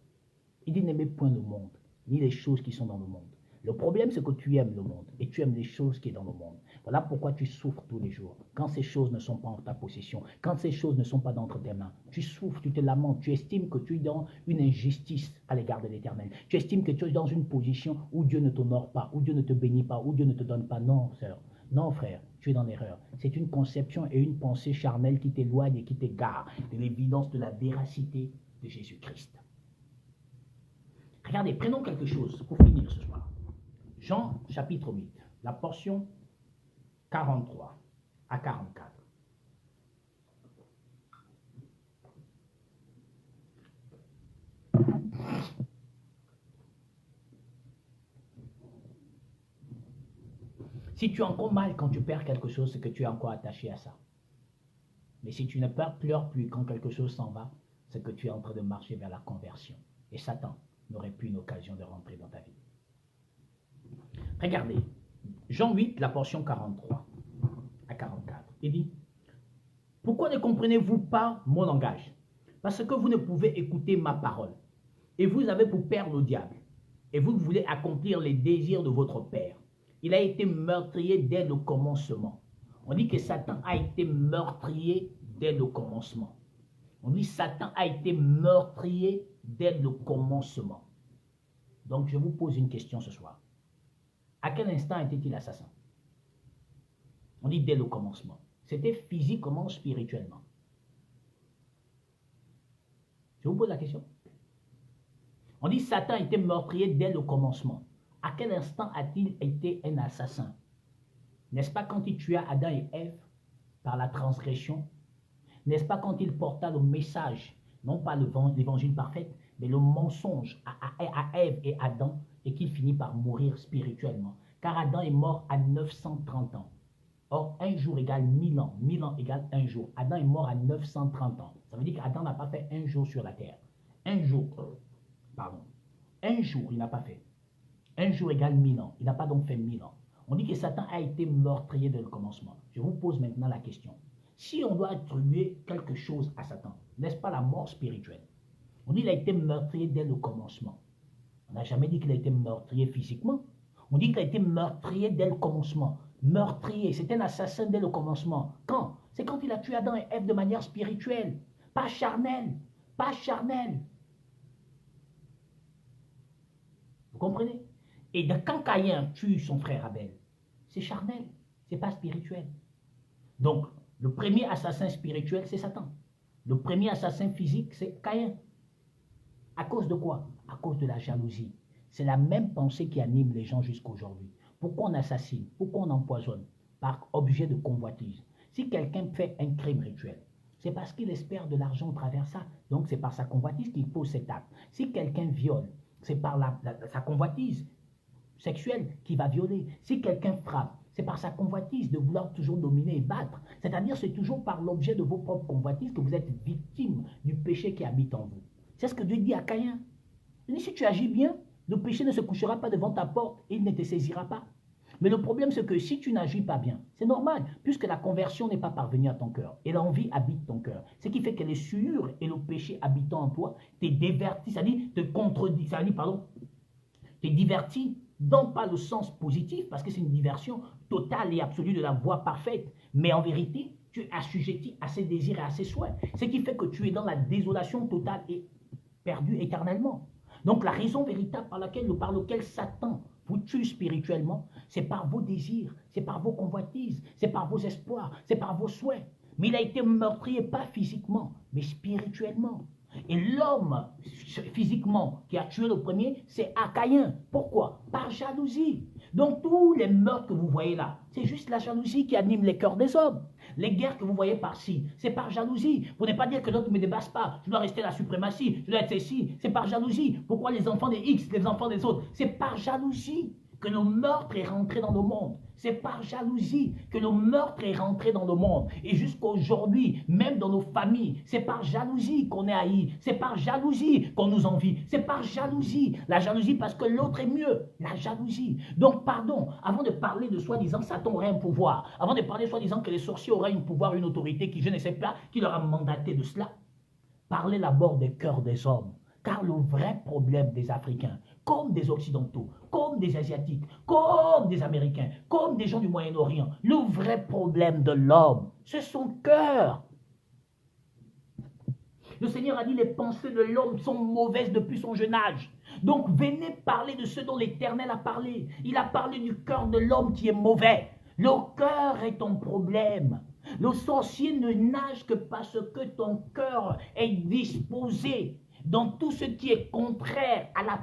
[SPEAKER 2] Il dit n'aimez point le monde, ni les choses qui sont dans le monde. Le problème, c'est que tu aimes le monde et tu aimes les choses qui sont dans le monde. Voilà pourquoi tu souffres tous les jours. Quand ces choses ne sont pas en ta possession, quand ces choses ne sont pas dans tes mains, tu souffres, tu te lamentes, tu estimes que tu es dans une injustice à l'égard de l'Éternel. Tu estimes que tu es dans une position où Dieu ne t'honore pas, où Dieu ne te bénit pas, où Dieu ne te donne pas. Non, sœur. Non, frère, tu es dans l'erreur. C'est une conception et une pensée charnelle qui t'éloigne et qui t'égare de l'évidence de la véracité de Jésus-Christ. Regardez, prenons quelque chose pour finir ce soir. Jean chapitre 8, la portion 43 à 44. Si tu as encore mal quand tu perds quelque chose, c'est que tu es encore attaché à ça. Mais si tu ne pleures plus quand quelque chose s'en va, c'est que tu es en train de marcher vers la conversion. Et Satan n'aurait plus une occasion de rentrer dans ta vie. Regardez, Jean 8, la portion 43 à 44. Il dit, pourquoi ne comprenez-vous pas mon langage? Parce que vous ne pouvez écouter ma parole. Et vous avez pour père le diable. Et vous voulez accomplir les désirs de votre père. Il a été meurtrier dès le commencement. On dit que Satan a été meurtrier dès le commencement. On dit Satan a été meurtrier dès le commencement. Donc je vous pose une question ce soir. À quel instant était-il assassin? On dit dès le commencement. C'était physiquement, spirituellement. Je vous pose la question. On dit Satan était meurtrier dès le commencement. À quel instant a-t-il été un assassin? N'est-ce pas quand il tua Adam et Ève par la transgression? N'est-ce pas quand il porta le message, non pas l'évangile parfait, mais le mensonge à Ève et Adam, et qu'il finit par mourir spirituellement? Car Adam est mort à 930 ans. Or, un jour égale 1000 ans. 1000 ans égale un jour. Adam est mort à 930 ans. Ça veut dire qu'Adam n'a pas fait un jour sur la terre. Un jour, il n'a pas fait. Un jour égale 1000 ans. Il n'a pas donc fait 1000 ans. On dit que Satan a été meurtrier dès le commencement. Je vous pose maintenant la question. Si on doit attribuer quelque chose à Satan, n'est-ce pas la mort spirituelle? On dit qu'il a été meurtrier dès le commencement. On n'a jamais dit qu'il a été meurtrier physiquement. On dit qu'il a été meurtrier dès le commencement. Meurtrier, c'est un assassin dès le commencement. Quand? C'est quand il a tué Adam et Ève de manière spirituelle, pas charnelle, pas charnelle. Vous comprenez? Et quand Caïn tue son frère Abel, c'est charnel, c'est pas spirituel. Donc, le premier assassin spirituel, c'est Satan. Le premier assassin physique, c'est Caïn. À cause de quoi? À cause de la jalousie. C'est la même pensée qui anime les gens jusqu'à aujourd'hui. Pourquoi on assassine? Pourquoi on empoisonne? Par objet de convoitise. Si quelqu'un fait un crime rituel, c'est parce qu'il espère de l'argent au travers ça. Donc c'est par sa convoitise qu'il pose cet acte. Si quelqu'un viole, c'est par sa convoitise sexuelle qu'il va violer. Si quelqu'un frappe, c'est par sa convoitise de vouloir toujours dominer et battre. C'est-à-dire c'est toujours par l'objet de vos propres convoitises que vous êtes victime du péché qui habite en vous. C'est ce que Dieu dit à Caïn. Il dit, si tu agis bien, le péché ne se couchera pas devant ta porte et il ne te saisira pas. Mais le problème, c'est que si tu n'agis pas bien, c'est normal, puisque la conversion n'est pas parvenue à ton cœur et l'envie habite ton cœur. Ce qui fait que les souillures et le péché habitant en toi te divertissent, c'est-à-dire te contredisent, te Tu es diverti, non pas le sens positif, parce que c'est une diversion totale et absolue de la voie parfaite, mais en vérité, tu es assujetti à ses désirs et à ses souhaits. Ce qui fait que tu es dans la désolation totale et perdu éternellement. Donc la raison véritable par laquelle Satan vous tue spirituellement, c'est par vos désirs, c'est par vos convoitises, c'est par vos espoirs, c'est par vos souhaits. Mais il a été meurtrier pas physiquement, mais spirituellement. Et l'homme, physiquement, qui a tué le premier, c'est Acaïn. Pourquoi? Par jalousie. Donc tous les meurtres que vous voyez là, c'est juste la jalousie qui anime les cœurs des hommes. Les guerres que vous voyez par-ci, c'est par jalousie. Pour ne pas dire que l'autre ne me dépasse pas, je dois rester la suprématie, je dois être ceci, c'est par jalousie. Pourquoi les enfants des X, les enfants des autres? C'est par jalousie que le meurtre est rentré dans le monde. C'est par jalousie que le meurtre est rentré dans le monde. Et jusqu'à aujourd'hui, même dans nos familles, c'est par jalousie qu'on est haï. C'est par jalousie qu'on nous envie. C'est par jalousie. La jalousie parce que l'autre est mieux. La jalousie. Donc, pardon, avant de parler de soi-disant Satan aurait un pouvoir, avant de parler soi-disant que les sorciers auraient un pouvoir, une autorité qui, je ne sais pas, qui leur a mandaté de cela, parlez d'abord des cœurs des hommes. Car le vrai problème des Africains, comme des Occidentaux, comme des Asiatiques, comme des Américains, comme des gens du Moyen-Orient, le vrai problème de l'homme, c'est son cœur. Le Seigneur a dit les pensées de l'homme sont mauvaises depuis son jeune âge. Donc venez parler de ce dont l'Éternel a parlé. Il a parlé du cœur de l'homme qui est mauvais. Le cœur est ton problème. Le sorcier ne nage que parce que ton cœur est disposé dans tout ce qui est contraire à la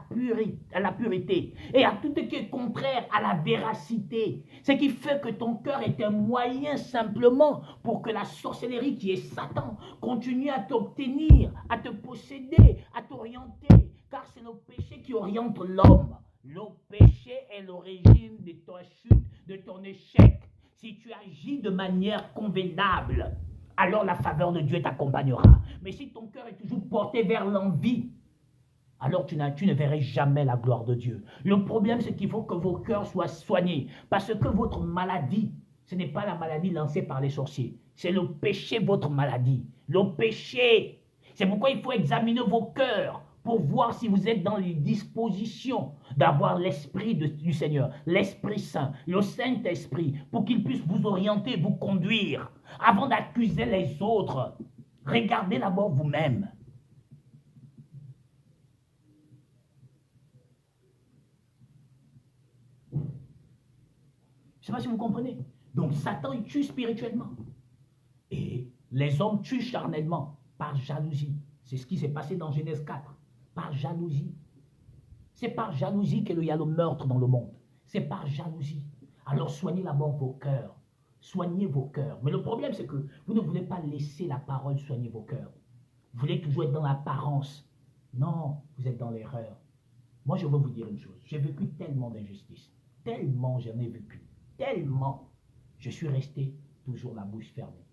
[SPEAKER 2] pureté et à tout ce qui est contraire à la véracité. Ce qui fait que ton cœur est un moyen simplement pour que la sorcellerie qui est Satan continue à t'obtenir, à te posséder, à t'orienter. Car c'est le péché qui oriente l'homme. Le péché est l'origine de ta chute, de ton échec. Si tu agis de manière convenable, alors la faveur de Dieu t'accompagnera. Mais si ton cœur est toujours porté vers l'envie, alors tu ne verras jamais la gloire de Dieu. Le problème, c'est qu'il faut que vos cœurs soient soignés. Parce que votre maladie, ce n'est pas la maladie lancée par les sorciers. C'est le péché, votre maladie. Le péché. C'est pourquoi il faut examiner vos cœurs pour voir si vous êtes dans les dispositions d'avoir l'Esprit du Seigneur, l'Esprit Saint, le Saint-Esprit, pour qu'il puisse vous orienter, vous conduire. Avant d'accuser les autres, regardez d'abord vous-même. Je ne sais pas si vous comprenez. Donc Satan, il tue spirituellement. Et les hommes tuent charnellement, par jalousie. C'est ce qui s'est passé dans Genèse 4. Par jalousie. C'est par jalousie qu'il y a le meurtre dans le monde. C'est par jalousie. Alors soignez d'abord vos cœurs. Soignez vos cœurs. Mais le problème, c'est que vous ne voulez pas laisser la parole soigner vos cœurs. Vous voulez toujours être dans l'apparence. Non, vous êtes dans l'erreur. Moi, je veux vous dire une chose. J'ai vécu tellement d'injustices. Tellement j'en ai vécu. Tellement. Je suis resté toujours la bouche fermée.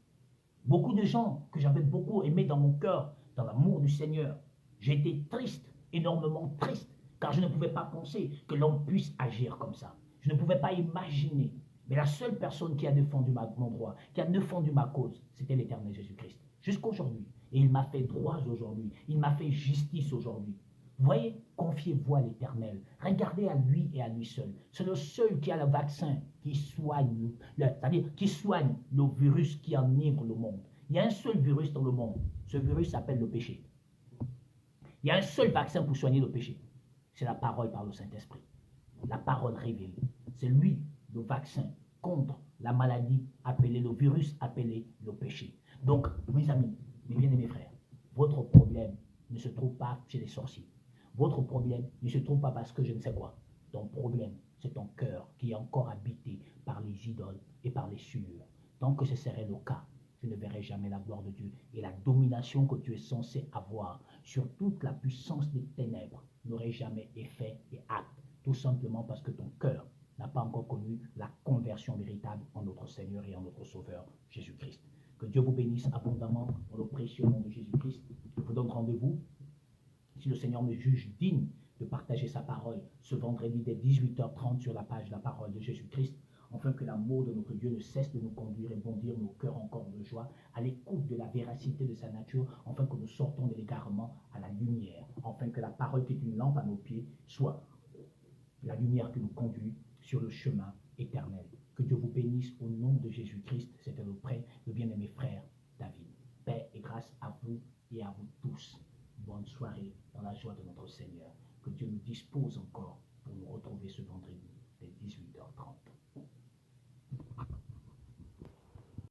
[SPEAKER 2] Beaucoup de gens que j'avais beaucoup aimés dans mon cœur, dans l'amour du Seigneur, j'étais triste, énormément triste, car je ne pouvais pas penser que l'homme puisse agir comme ça. Je ne pouvais pas imaginer. Mais la seule personne qui a défendu mon droit, qui a défendu ma cause, c'était l'Éternel Jésus-Christ. Jusqu'aujourd'hui. Et il m'a fait droit aujourd'hui. Il m'a fait justice aujourd'hui. Voyez, confiez-vous à l'Éternel. Regardez à lui et à lui seul. C'est le seul qui a le vaccin qui soigne, c'est-à-dire qui soigne le virus qui enivre le monde. Il y a un seul virus dans le monde. Ce virus s'appelle le péché. Il y a un seul vaccin pour soigner le péché. C'est la parole par le Saint-Esprit. La parole révélée. C'est lui, le vaccin contre la maladie appelée le virus, appelé le péché. Donc, mes amis, mes bien-aimés frères, votre problème ne se trouve pas chez les sorciers. Votre problème ne se trouve pas parce que je ne sais quoi. Ton problème, c'est ton cœur qui est encore habité par les idoles et par les souillures. Tant que ce serait le cas, je ne verrai jamais la gloire de Dieu. Et la domination que tu es censé avoir sur toute la puissance des ténèbres n'aurait jamais effet et acte. Tout simplement parce que ton cœur n'a pas encore connu la conversion véritable en notre Seigneur et en notre Sauveur, Jésus-Christ. Que Dieu vous bénisse abondamment dans le précieux nom de Jésus-Christ. Je vous donne rendez-vous, si le Seigneur me juge digne de partager sa parole ce vendredi dès 18h30 sur la page La Parole de Jésus-Christ, afin que l'amour de notre Dieu ne cesse de nous conduire et bondir nos cœurs encore de joie, à l'écoute de la véracité de sa nature, afin que nous sortons de l'égarement à la lumière, afin que la parole qui est une lampe à nos pieds soit la lumière qui nous conduit sur le chemin éternel. Que Dieu vous bénisse au nom de Jésus-Christ. C'était le bien-aimé frère David. Paix et grâce à vous et à vous tous. Bonne soirée dans la joie de notre Seigneur. Que Dieu nous dispose encore pour nous retrouver ce vendredi dès 18h30.